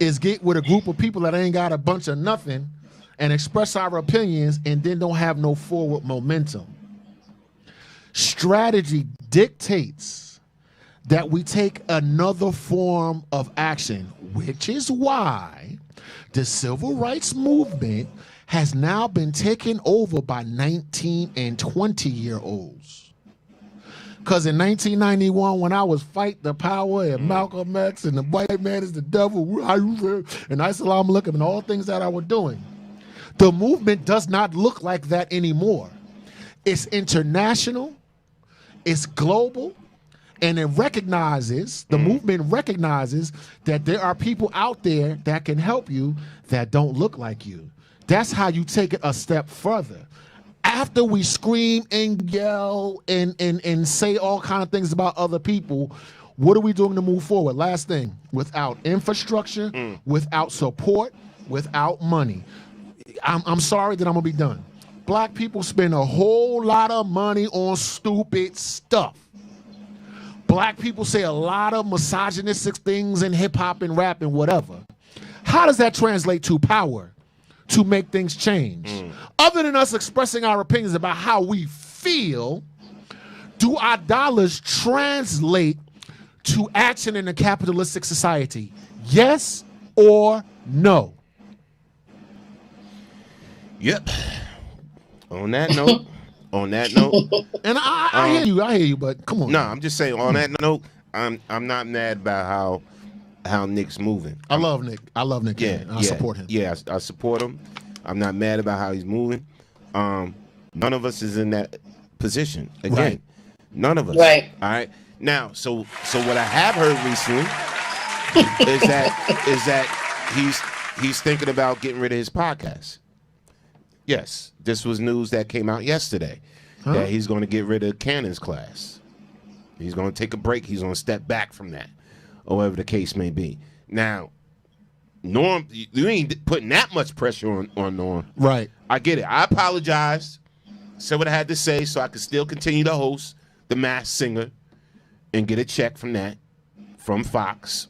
is get with a group of people that ain't got a bunch of nothing and express our opinions and then don't have no forward momentum. Strategy dictates that we take another form of action, which is why the civil rights movement has now been taken over by 19 and 20-year-olds. Because in 1991, when I was fight the power and Malcolm X and the white man is the devil, and Islam looking and all things that I was doing, the movement does not look like that anymore. It's international, it's global, and it recognizes, the movement recognizes that there are people out there that can help you that don't look like you. That's how you take it a step further. After we scream and yell and say all kind of things about other people, what are we doing to move forward? Last thing, without infrastructure, without support, without money. I'm sorry that I'm going to be done. Black people spend a whole lot of money on stupid stuff. Black people say a lot of misogynistic things in hip hop and rap and whatever. How does that translate to power to make things change? Other than us expressing our opinions about how we feel, do our dollars translate to action in a capitalistic society? Yes or no? Yep. On that note, and I hear you, but come on. No, I'm just saying. On that note, I'm not mad about how Nick's moving. I love Nick. Yeah, I support him. Yeah, I support him. I'm not mad about how he's moving. None of us is in that position. Again, right. None of us. Right. All right. Now, so what I have heard recently is that he's thinking about getting rid of his podcast. Yes, this was news that came out yesterday that he's going to get rid of Cannon's class. He's going to take a break. He's going to step back from that, or whatever the case may be. Now, Norm, you ain't putting that much pressure on Norm. Right. I get it. I apologize. Said what I had to say so I could still continue to host The Masked Singer and get a check from that, from Fox.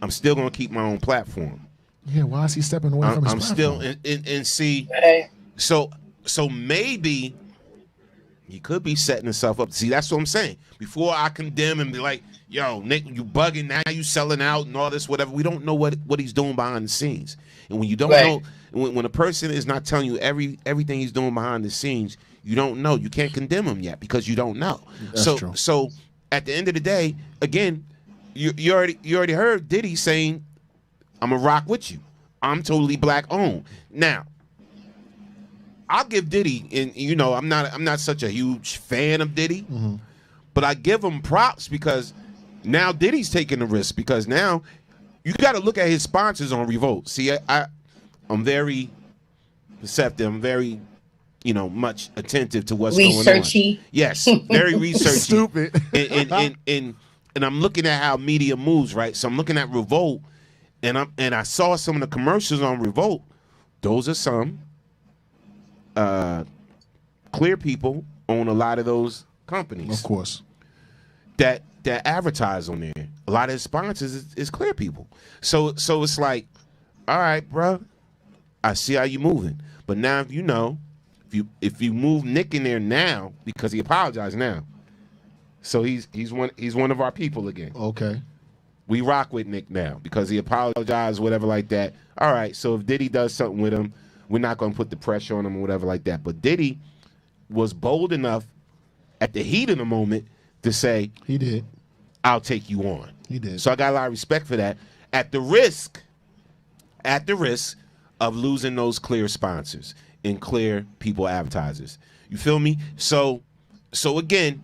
I'm still going to keep my own platform. Yeah, why is he stepping away from his I'm platform? still and see. So maybe he could be setting himself up. See, that's what I'm saying. Before I condemn and be like, "Yo, Nick, you bugging now? You selling out and all this, whatever." We don't know what he's doing behind the scenes. And when you don't know, when a person is not telling you everything he's doing behind the scenes, you don't know. You can't condemn him yet because you don't know. That's true. So at the end of the day, again, you already heard Diddy saying, I'm gonna rock with you. I'm totally black owned. Now, I'll give Diddy, and I'm not such a huge fan of Diddy, but I give him props because now Diddy's taking the risk, because now you got to look at his sponsors on Revolt. See, I'm very perceptive. I'm very, much attentive to what's going on. Yes, very researchy. Stupid. And I'm looking at how media moves, right? So I'm looking at Revolt. And I saw some of the commercials on Revolt. Those are some clear people own a lot of those companies. Of course. That advertise on there. A lot of his sponsors is clear people. So it's like, all right, bro, I see how you moving. But now if you move Nick in there now, because he apologized now. So he's one of our people again. Okay. We rock with Nick now because he apologized, whatever like that. All right, so if Diddy does something with him, we're not going to put the pressure on him or whatever like that. But Diddy was bold enough at the heat of the moment to say, he did, I'll take you on. He did. So I got a lot of respect for that. At the risk of losing those clear sponsors and clear people advertisers. You feel me? So again,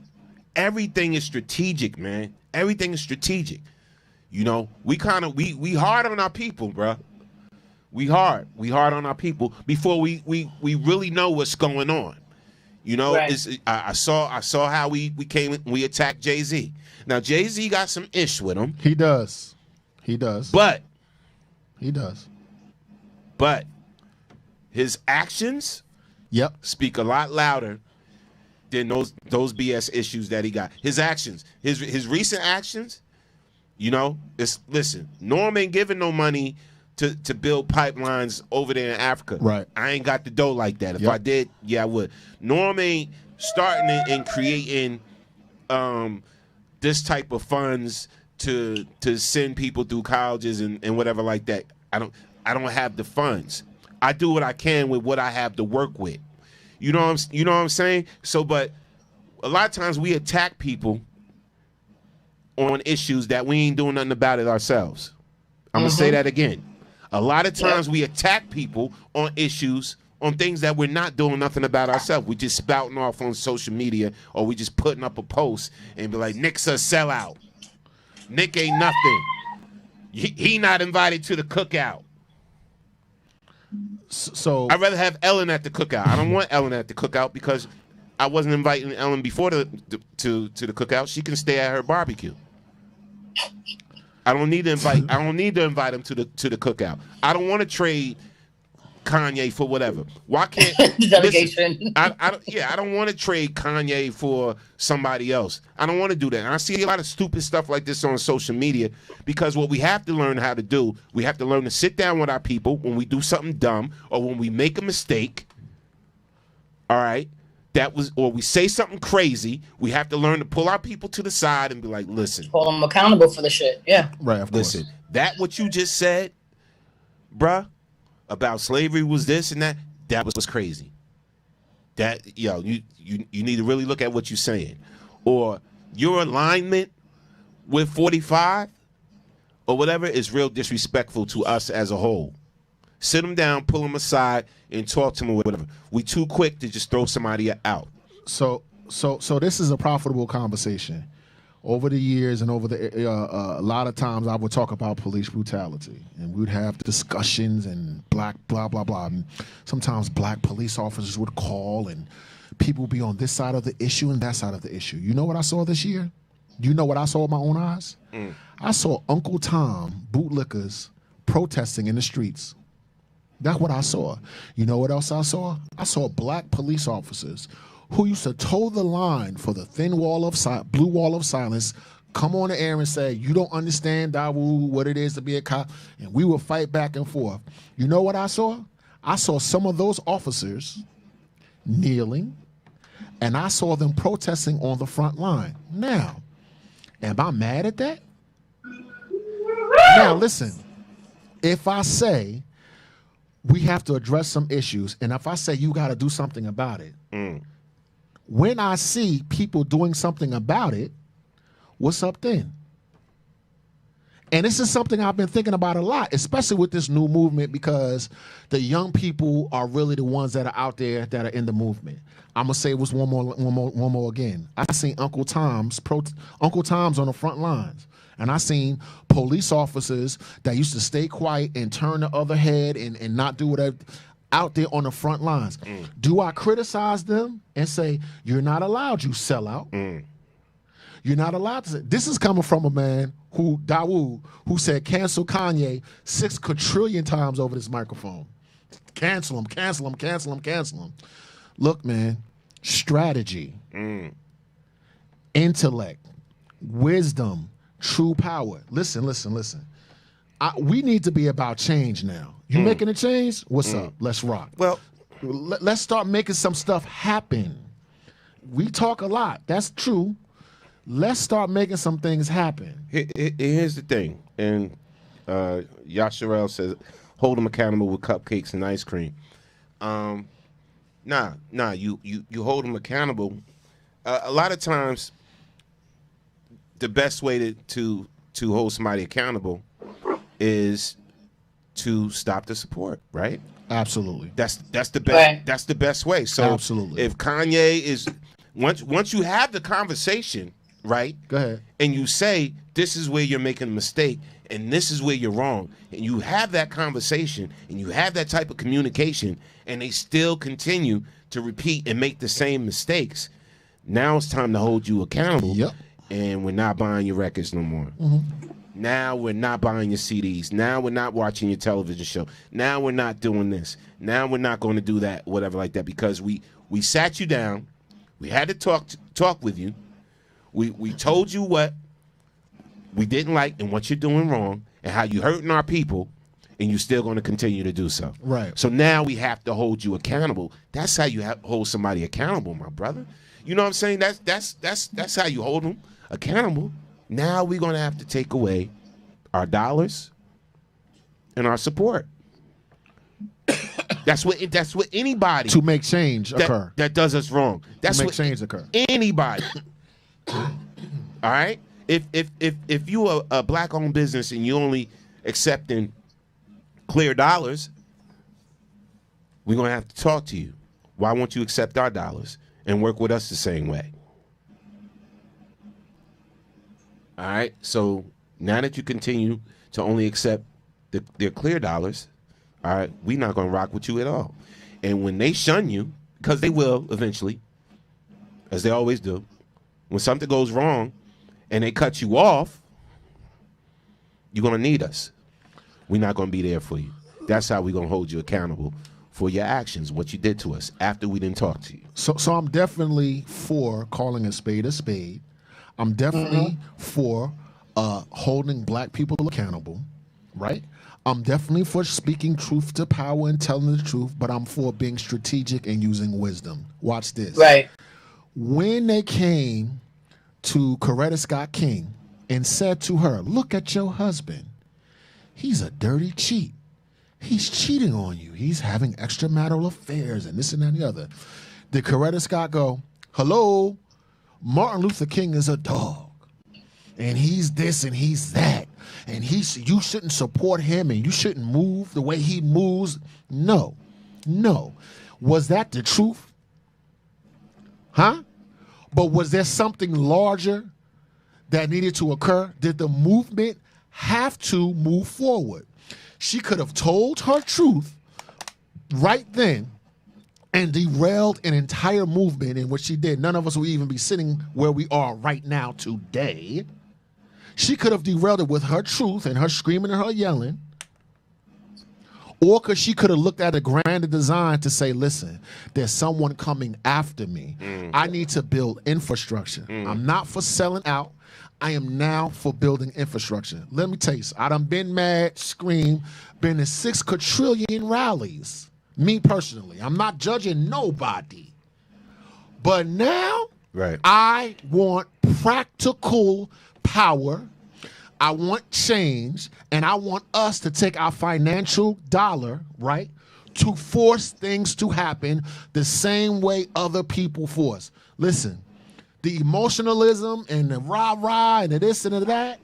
everything is strategic, man. Everything is strategic. We hard on our people, bro. We hard on our people before we really know what's going on. Right. I saw how we attacked Jay-Z. Now Jay-Z got some ish with him. He does. But his actions, speak a lot louder than those BS issues that he got. His actions, his recent actions. Listen, Norm ain't giving no money to build pipelines over there in Africa. Right. I ain't got the dough like that. If I did, I would. Norm ain't starting and creating this type of funds to send people through colleges and whatever like that. I don't have the funds. I do what I can with what I have to work with. You know what I'm saying? So, but a lot of times we attack people on issues that we ain't doing nothing about it ourselves. I'm going to say that again. A lot of times we attack people on issues, on things that we're not doing nothing about ourselves. We just spouting off on social media, or we just putting up a post and be like, Nick's a sellout. Nick ain't nothing. He not invited to the cookout. So I'd rather have Ellen at the cookout. I don't want Ellen at the cookout because I wasn't inviting Ellen before to the cookout. She can stay at her barbecue. I don't need to invite him to the cookout. I don't want to trade Kanye for whatever. Why can't delegation? Listen, I don't want to trade Kanye for somebody else. I don't want to do that. And I see a lot of stupid stuff like this on social media because what we have to learn how to do, we have to learn to sit down with our people when we do something dumb or when we make a mistake. All right? Or we say something crazy. We have to learn to pull our people to the side and be like, listen. Hold them accountable for the shit. Yeah. Right, of course. Listen, that what you just said, bruh, about slavery was this and that was crazy. That, you need to really look at what you're saying. Or your alignment with 45 or whatever is real disrespectful to us as a whole. Sit them down, pull them aside, and talk to them or whatever. We too quick to just throw somebody out. So this is a profitable conversation. Over the years and over the a lot of times I would talk about police brutality, and we would have discussions and black blah blah blah. And sometimes black police officers would call, and people would be on this side of the issue and that side of the issue. You know what I saw this year? You know what I saw with my own eyes? I saw Uncle Tom bootlickers protesting in the streets. That's what I saw. You know what else I saw? I saw black police officers who used to toe the line for the blue wall of silence, come on the air and say, you don't understand, Dawu, what it is to be a cop, and we will fight back and forth. You know what I saw? I saw some of those officers kneeling, and I saw them protesting on the front line. Now, am I mad at that? Now, listen, if I say we have to address some issues, and if I say you got to do something about it, when I see people doing something about it, what's up then? And this is something I've been thinking about a lot, especially with this new movement, because the young people are really the ones that are out there that are in the movement. I'm gonna say it was one more again. I seen Uncle Tom's on the front lines. And I seen police officers that used to stay quiet and turn the other head and not do whatever out there on the front lines. Do I criticize them and say, you're not allowed, you sellout? You're not allowed to say. This is coming from a man who said cancel Kanye 6 quadrillion times over this microphone. Cancel him, cancel him, cancel him, cancel him. Look, man, strategy, intellect, wisdom, true power. Listen. We need to be about change now. You making a change? What's up? Let's rock. Well, let's start making some stuff happen. We talk a lot. That's true. Let's start making some things happen. Here's the thing. And Yasharel says, hold them accountable with cupcakes and ice cream. Nah. You hold them accountable. A lot of times, the best way to hold somebody accountable is to stop the support, right? Absolutely. That's the best. Right. That's the best way. So absolutely, if Kanye is once you have the conversation, right? Go ahead. And you say this is where you're making a mistake and this is where you're wrong, and you have that conversation and you have that type of communication, and they still continue to repeat and make the same mistakes. Now it's time to hold you accountable. Yep. And we're not buying your records no more. Now we're not buying your CDs. Now we're not watching your television show. Now we're not doing this. Now we're not going to do that, whatever like that, because we sat you down. We had to talk with you. We told you what we didn't like and what you're doing wrong and how you're hurting our people, and you're still going to continue to do so. Right. So now we have to hold you accountable. That's how you hold somebody accountable, my brother. You know what I'm saying? That's how you hold them accountable. Now we're going to have to take away our dollars and our support. That's what anybody to make change occur that does us wrong. That's to make what change occur. Anybody. All right. If you a black-owned business and you only accepting clear dollars, we're gonna have to talk to you. Why won't you accept our dollars and work with us the same way? All right. So now that you continue to only accept their clear dollars, all right, we're not gonna rock with you at all. And when they shun you, because they will eventually, as they always do, when something goes wrong and they cut you off, you're gonna need us. We're not gonna be there for you. That's how we're going to hold you accountable for your actions, what you did to us after we didn't talk to you. So I'm definitely for calling a spade a spade. I'm definitely for holding black people accountable, right? I'm definitely for speaking truth to power and telling the truth, but I'm for being strategic and using wisdom. Watch this. Right. When they came to Coretta Scott King and said to her, look at your husband. He's a dirty cheat. He's cheating on you. He's having extramarital affairs and this and that and the other. Did Coretta Scott go, hello, Martin Luther King is a dog. And he's this and he's that. And you shouldn't support him and you shouldn't move the way he moves. No. Was that the truth? Huh? But was there something larger that needed to occur? Did the movement have to move forward? She could have told her truth right then and derailed an entire movement in which she did. None of us would even be sitting where we are right now today. She could have derailed it with her truth and her screaming and her yelling. Or she could have looked at a grander design to say, listen, there's someone coming after me. I need to build infrastructure. I'm not for selling out. I am now for building infrastructure. Let me tell you, I done been mad, scream, been in 6 quadrillion rallies. Me personally. I'm not judging nobody. But now, I want practical power. I want change, and I want us to take our financial dollar, right, to force things to happen the same way other people force. Listen, the emotionalism and the rah-rah and the this and the that,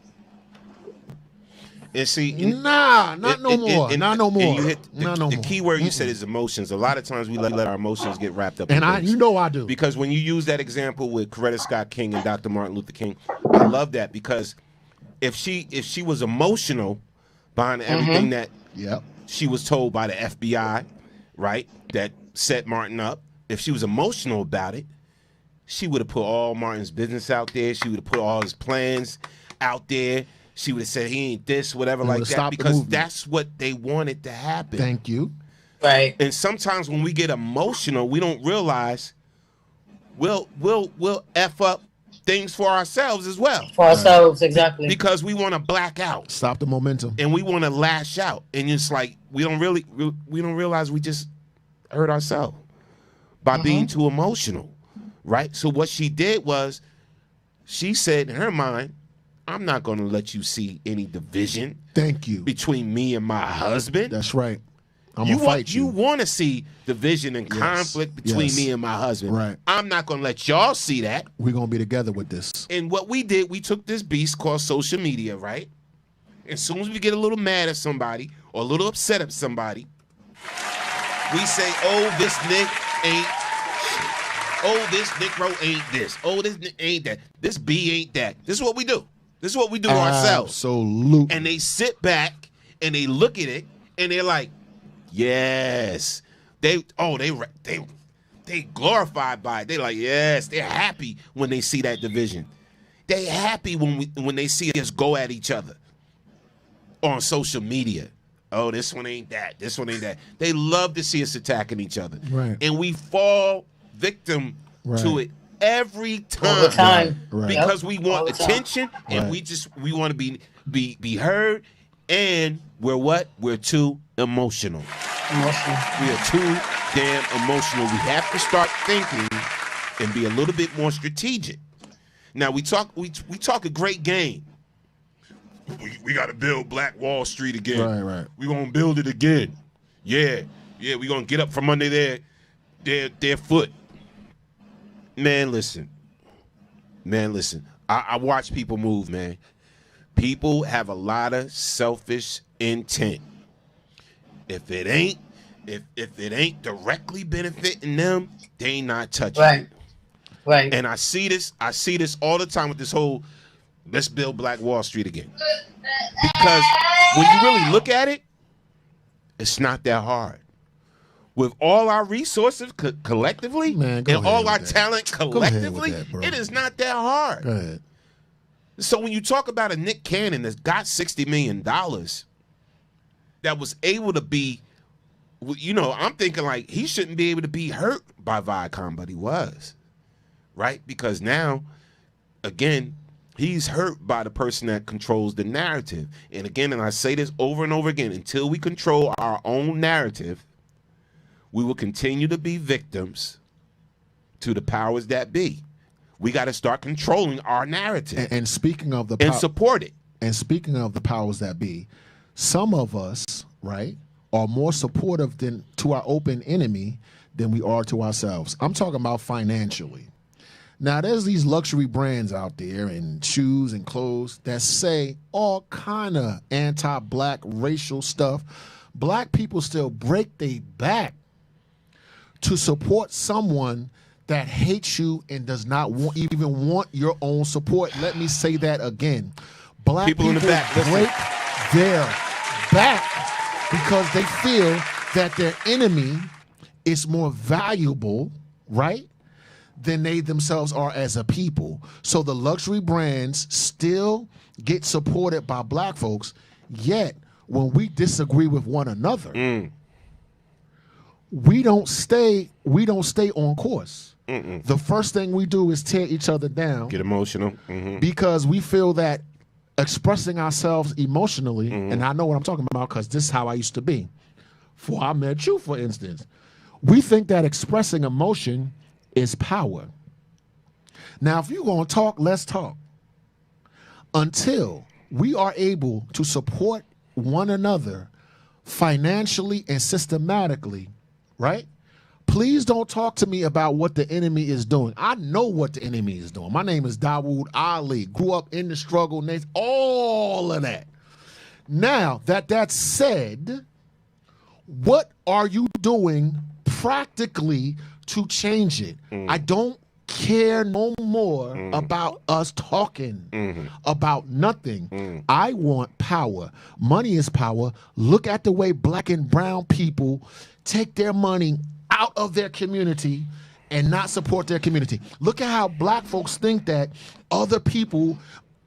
and see, not no more. The key word you said is emotions. A lot of times we let our emotions get wrapped up. And I do. Because when you use that example with Coretta Scott King and Dr. Martin Luther King, I love that because if she was emotional behind everything that she was told by the FBI, right, that set Martin up, if she was emotional about it, she would have put all Martin's business out there. She would have put all his plans out there. She would have said he ain't this, whatever like that, because that's what they wanted to happen. Thank you. Right. And sometimes when we get emotional, we don't realize we'll F up things for ourselves as well. For ourselves, exactly. Because we want to black out. Stop the momentum. And we want to lash out. And it's like we don't realize we just hurt ourselves by being too emotional. Right? So what she did was she said in her mind, I'm not going to let you see any division. Thank you. Between me and my husband. That's right. I'm going to fight you. You want to see division and conflict between me and my husband. Right. I'm not going to let y'all see that. We're going to be together with this. And what we did, we took this beast called social media, right? As soon as we get a little mad at somebody or a little upset at somebody, we say, oh, this Nick ain't shit. Oh, this Negro ain't this. Oh, this ain't that. This B ain't that. This is what we do. This is what we do ourselves. Absolutely. And they sit back and they look at it and they're like, yes. They glorified by it. They're like, yes. They're happy when they see that division. They're happy when they see us go at each other on social media. Oh, this one ain't that. This one ain't that. They love to see us attacking each other. Right. And we fall victim to it every time. All the time. Right. Because we want attention and we want to be heard, and we're too emotional. We are too damn emotional. We have to start thinking and be a little bit more strategic. Now we talk a great game. We got to build Black Wall Street again. Right. We gonna build it again. Yeah. We gonna get up from under their foot. Man, listen. I watch people move, man. People have a lot of selfish intent. If it ain't directly benefiting them, they ain't not touching it. Right. And I see this all the time with this whole let's build Black Wall Street again. Because when you really look at it, it's not that hard. With all our resources collectively and all our talent collectively, it is not that hard. Go ahead. So when you talk about a Nick Cannon that's got $60 million, that was able to be, you know, I'm thinking like he shouldn't be able to be hurt by Viacom, but he was, right? Because now, again, he's hurt by the person that controls the narrative. And again, and I say this over and over again, until we control our own narrative, we will continue to be victims to the powers that be. We got to start controlling our narrative. And speaking of the and support it. And speaking of the powers that be, some of us, right, are more supportive to our open enemy than we are to ourselves. I'm talking about financially. Now, there's these luxury brands out there and shoes and clothes that say all kind of anti-black racial stuff. Black people still break their back to support someone that hates you and does not even want your own support. Let me say that again. Black people in the back break their back because they feel that their enemy is more valuable, right, than they themselves are as a people. So the luxury brands still get supported by black folks, yet when we disagree with one another, we don't stay on course. The first thing we do is tear each other down. Get emotional. Because we feel that expressing ourselves emotionally, and I know what I'm talking about because this is how I used to be. Before I met you, for instance. We think that expressing emotion is power. Now, if you're going to talk, let's talk. Until we are able to support one another financially and systematically, right? Please don't talk to me about what the enemy is doing. I know what the enemy is doing. My name is Dawood Ali. Grew up in the struggle, all of that. Now, that's said, what are you doing practically to change it? I don't care no more about us talking about nothing. I want power. Money is power. Look at the way black and brown people take their money out of their community and not support their community. Look at how black folks think that other people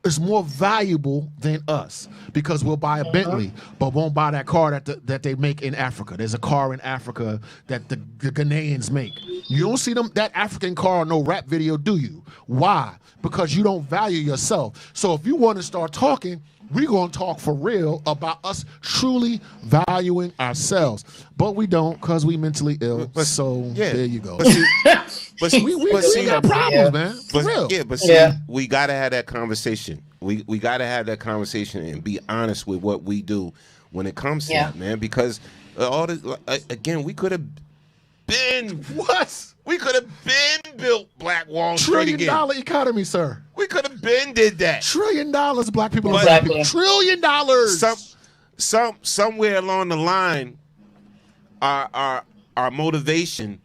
is more valuable than us because we'll buy a Bentley but won't buy that car that they make in Africa. There's a car in Africa that the Ghanaians make. You don't see that African car in no rap video, do you? Why? Because you don't value yourself. So if you want to start talking, we're going to talk for real about us truly valuing ourselves. But we don't because we mentally ill. There you go. But we got problems, man. For real. Yeah, but we got to have that conversation. We got to have that conversation and be honest with what we do when it comes to that, man. Because all this, again, we could have been what? We could have been built Black Wall Street again. $1 trillion economy, sir. We could have been did that. $1 trillion, black people. $1 trillion. Somewhere along the line, our motivation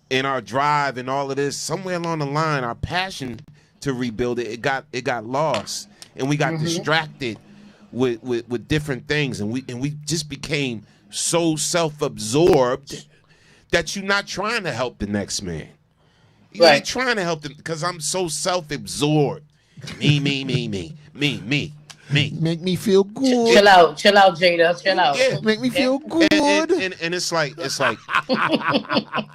and our drive and all of this, somewhere along the line, our passion to rebuild it got lost, and we got distracted with different things, and we just became so self-absorbed that you're not trying to help the next man. You're not trying to help them because I'm so self-absorbed. Me. Make me feel good. Chill out, Jada. Chill out. Yeah. Make me feel good. And it's like,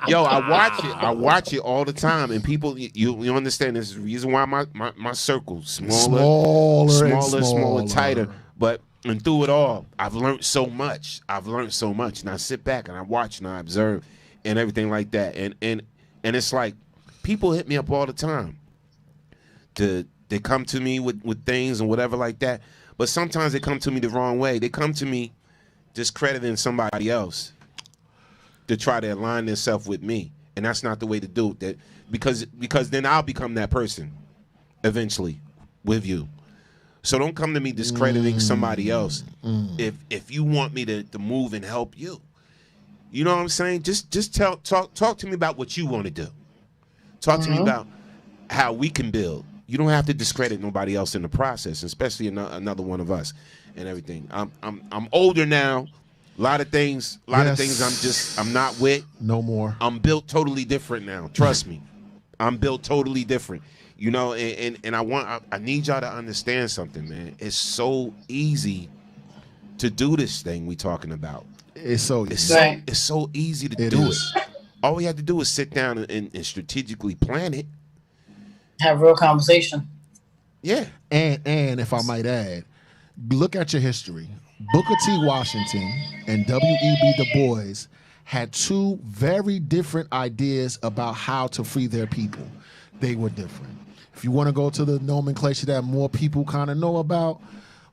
yo, I watch it all the time, and people, you understand this is the reason why my circle's smaller, tighter. But and through it all, I've learned so much. And I sit back and I watch and I observe and everything like that. And it's like people hit me up all the time. They come to me with things and whatever like that. But sometimes they come to me the wrong way. They come to me discrediting somebody else to try to align themselves with me. And that's not the way to do it. Because then I'll become that person eventually with you. So don't come to me discrediting somebody else if you want me to move and help you. You know what I'm saying? Just talk to me about what you want to do. Talk to me about how we can build. You don't have to discredit nobody else in the process, especially another one of us and everything. I'm older now. A lot of things I'm not with. No more. I'm built totally different now. Trust me. I'm built totally different. You know, and I need y'all to understand something, man. It's so easy to do this thing we talking about. It's so easy. It's so easy to do it. All we have to do is sit down and strategically plan it. Have real conversation. Yeah. And if I might add, look at your history. Booker T. Washington and W.E.B. Du Bois had two very different ideas about how to free their people. They were different. If you want to go to the nomenclature that more people kind of know about,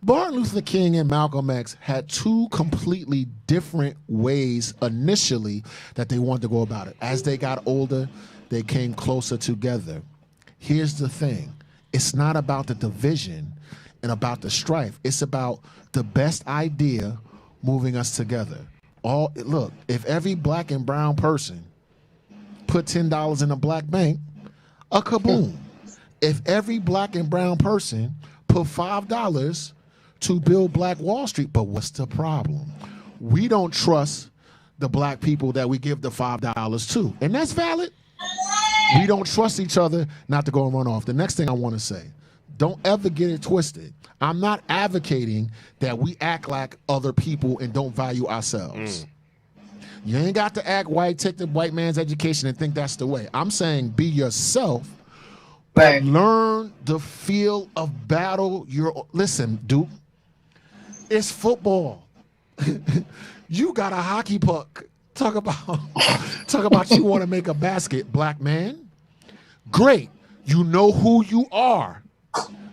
Martin Luther King and Malcolm X had two completely different ways initially that they wanted to go about it. As they got older, they came closer together. Here's the thing. It's not about the division and about the strife. It's about the best idea moving us together. Look, if every black and brown person put $10 in a black bank, a kaboom. If every black and brown person put $5 to build Black Wall Street, but what's the problem? We don't trust the black people that we give the $5 to, and that's valid. We don't trust each other not to go and run off. The next thing I want to say, don't ever get it twisted. I'm not advocating that we act like other people and don't value ourselves. You ain't got to act white, take the white man's education and think that's the way. I'm saying be yourself, but learn the feel of battle. Listen, Duke, it's football. You got a hockey puck. Talk about you want to make a basket, black man. Great. You know who you are.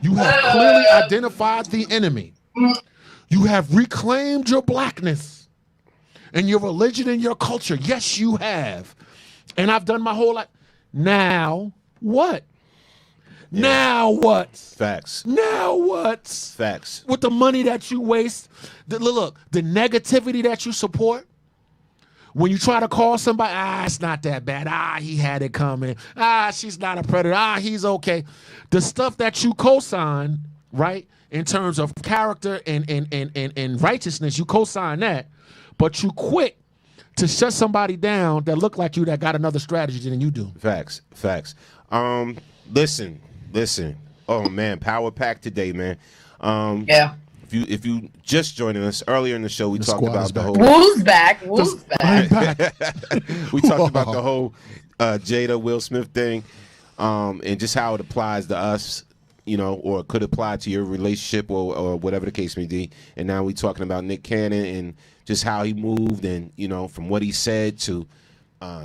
You have clearly identified the enemy. You have reclaimed your blackness and your religion and your culture. Yes, you have. And I've done my whole life. Now what? Yeah. Now what? Facts. Now what? Facts. With the money that you waste, the negativity that you support. When you try to call somebody, it's not that bad. He had it coming. She's not a predator. He's okay. The stuff that you co-sign, right, in terms of character and righteousness, you co-sign that, but you quit to shut somebody down that look like you that got another strategy than you do. Facts. Listen. Oh man, power pack today, man. Yeah. If you just joining us earlier in the show, we talked about the whole. Who's back? Who's back? We talked about the whole Jada Will Smith thing, and just how it applies to us, or it could apply to your relationship or whatever the case may be. And now we talking about Nick Cannon and just how he moved, and from what he said to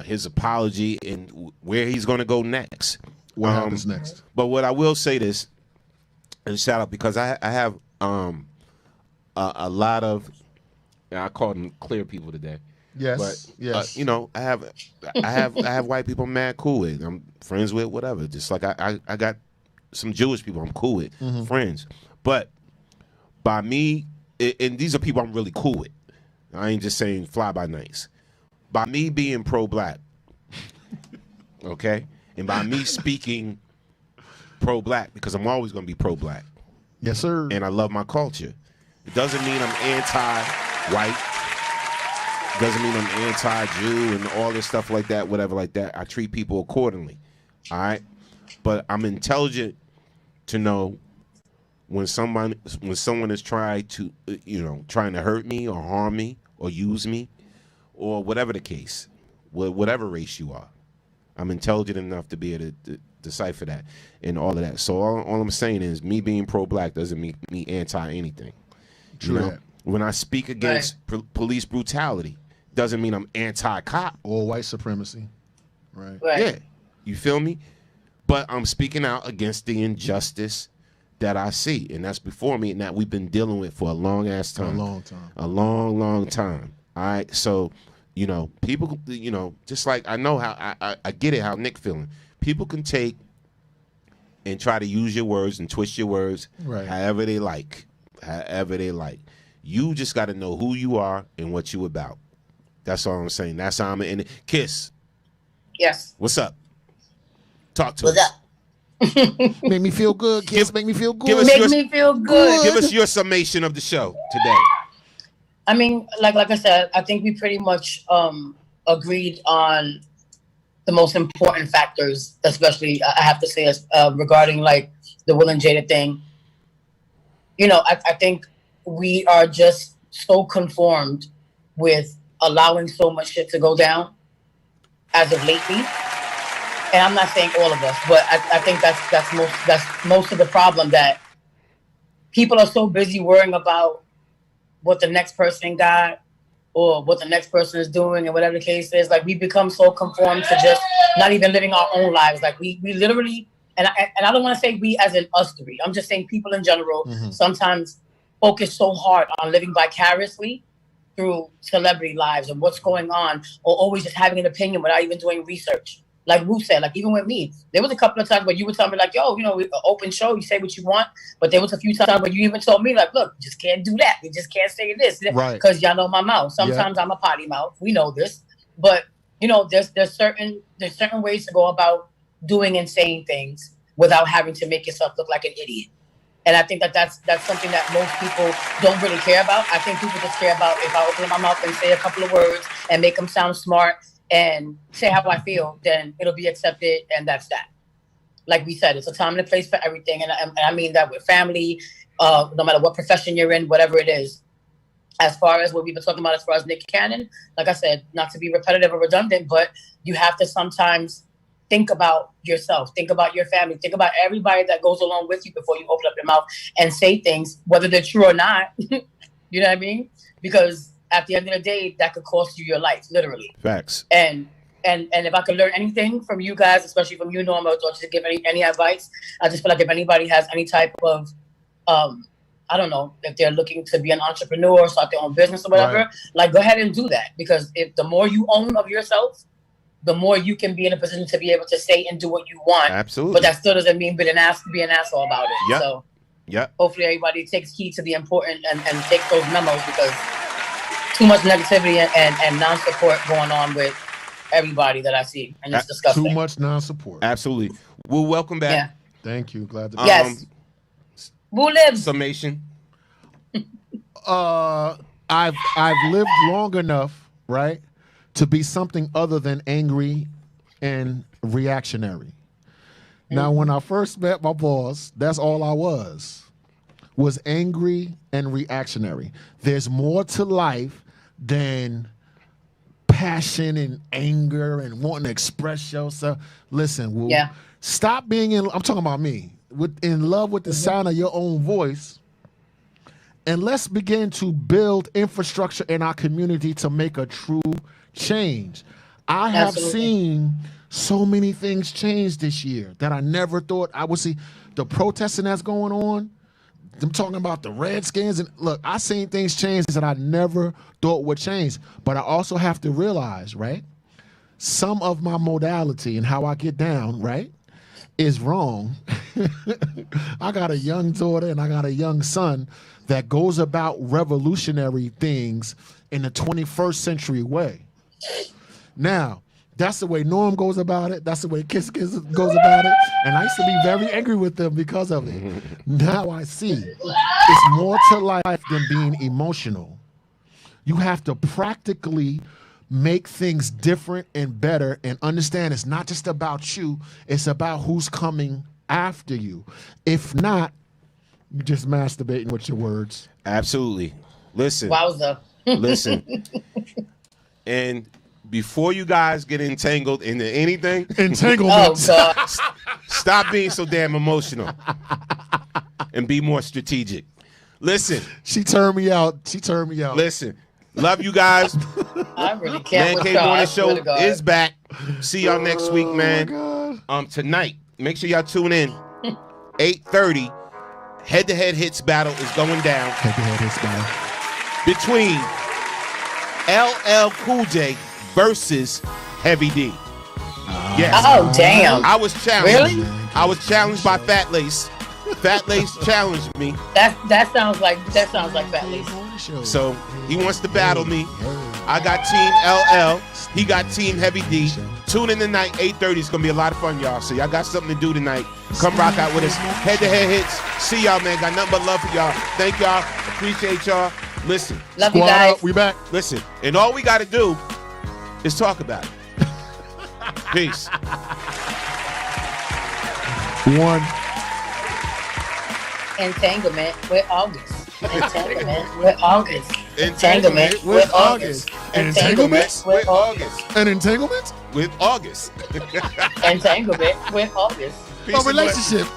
his apology and where he's going to go next. What happens next? But what I will say this, and shout out because I have a lot of, I call them clear people today. Yes. But yes. I have white people I'm mad cool with. I'm friends with, whatever. Just like I got some Jewish people I'm cool with, friends. But by me, and these are people I'm really cool with. I ain't just saying fly by nights. By me being pro-black, okay, and by me speaking pro-black, because I'm always going to be pro-black. Yes, sir. And I love my culture. It doesn't mean I'm anti-white. It doesn't mean I'm anti-Jew and all this stuff like that, whatever like that. I treat people accordingly, all right? But I'm intelligent to know when someone is trying to hurt me or harm me or use me or whatever the case, whatever race you are. I'm intelligent enough to be able to decipher that and all of that. So all I'm saying is me being pro-black doesn't make me anti-anything. True. When I speak against police brutality, doesn't mean I'm anti-cop. Or white supremacy. Right. Yeah. You feel me? But I'm speaking out against the injustice that I see. And that's before me and that we've been dealing with for a long-ass time. A long time. A long, long time. All right? So, people, just like I know how, I get it, how Nick feeling. People can take and try to use your words and twist your words however they like. You just got to know who you are and what you about. That's all I'm saying. That's how I'm in it. Kiss. Yes. What's up? Talk to us. What's up? Make me feel good, Kiss. Make me feel good. Make me feel good. Give us your summation of the show today. I mean, like I said, I think we pretty much agreed on the most important factors, especially I have to say regarding like the Will and Jada thing. I think we are just so conformed with allowing so much shit to go down as of lately. And I'm not saying all of us, but I think that's most of the problem, that people are so busy worrying about what the next person got or what the next person is doing and whatever the case is. Like, we become so conformed to just not even living our own lives. Like, we literally, and I don't want to say we as in us three, I'm just saying people in general sometimes focus so hard on living vicariously through celebrity lives and what's going on, or always just having an opinion without even doing research. Like Wu said, like, even with me, there was a couple of times where you would tell me, like, yo, you know, open show, you say what you want. But there was a few times where you even told me, like, look, you just can't do that. You just can't say this. Right. Because y'all know my mouth. Sometimes I'm a potty mouth. We know this. But, you know, there's certain ways to go about doing and saying things without having to make yourself look like an idiot. And I think that's something that most people don't really care about. I think people just care about, if I open my mouth and say a couple of words and make them sound smart and say how I feel, then it'll be accepted, and that's that. Like we said, it's a time and a place for everything, and I mean that with family, no matter what profession you're in, whatever it is. As far as what we've been talking about, as far as Nick Cannon, like I said, not to be repetitive or redundant, but you have to sometimes think about yourself, think about your family, think about everybody that goes along with you before you open up your mouth and say things, whether they're true or not. You know what I mean? Because at the end of the day, that could cost you your life, literally. Facts. And if I could learn anything from you guys, especially from you, Norma, or to give any advice, I just feel like if anybody has any type of, I don't know, if they're looking to be an entrepreneur, start their own business or whatever, like, go ahead and do that. Because if the more you own of yourself, the more you can be in a position to be able to say and do what you want. Absolutely. But that still doesn't mean be an asshole about it. Yep. So yep. Hopefully everybody takes heed to the important and take those memos, because too much negativity and non-support going on with everybody that I see, and it's disgusting. Too much non-support. Absolutely. Well, welcome back. Yeah. Thank you. Glad to be Yes. Who lives? Summation. I've lived long enough, right, to be something other than angry and reactionary. Now, when I first met my boss, that's all I was angry and reactionary. There's more to life than passion and anger and wanting to express yourself. Listen, Wu, stop being I'm talking about me, in love with the sound of your own voice, and let's begin to build infrastructure in our community to make a true change. I have seen so many things change this year that I never thought I would see. The protesting that's going on, I'm talking about the Redskins, and look, I seen things change that I never thought would change. But I also have to realize, right, some of my modality and how I get down, right, is wrong. I got a young daughter and I got a young son that goes about revolutionary things in the 21st century way. Now, that's the way Norm goes about it. That's the way Kiss goes about it. And I used to be very angry with them because of it. Now I see it's more to life than being emotional. You have to practically make things different and better and understand it's not just about you. It's about who's coming after you. If not, you're just masturbating with your words. Absolutely. Listen. Wowza. Listen. And before you guys get entangled into anything, entanglements. Oh, God. Stop being so damn emotional and be more strategic. Listen. She turned me out. Listen. Love you guys. I really can't. Man Cave Morning Show is back. See y'all next week, man. Tonight, make sure y'all tune in. 8:30. Head-to-head hits battle is going down. Head-to-head hits battle. Between LL Cool J versus Heavy D. Yes. Oh, damn. I was challenged. Really? I was challenged by Fat Lace. Fat Lace challenged me. That sounds like Fat Lace. So he wants to battle me. I got Team LL. He got Team Heavy D. Tune in tonight, 8:30. It's gonna be a lot of fun, y'all. So y'all got something to do tonight. Come rock out with us. Head-to-head hits. See y'all, man. Got nothing but love for y'all. Thank y'all. Appreciate y'all. Listen. Love you guys. We back. Listen. And all we got to do is talk about it. Peace. One. Entanglement with August. Entanglement with August. Entanglement with August. Entanglement with August. An entanglement with August. Entanglement with August. A relationship.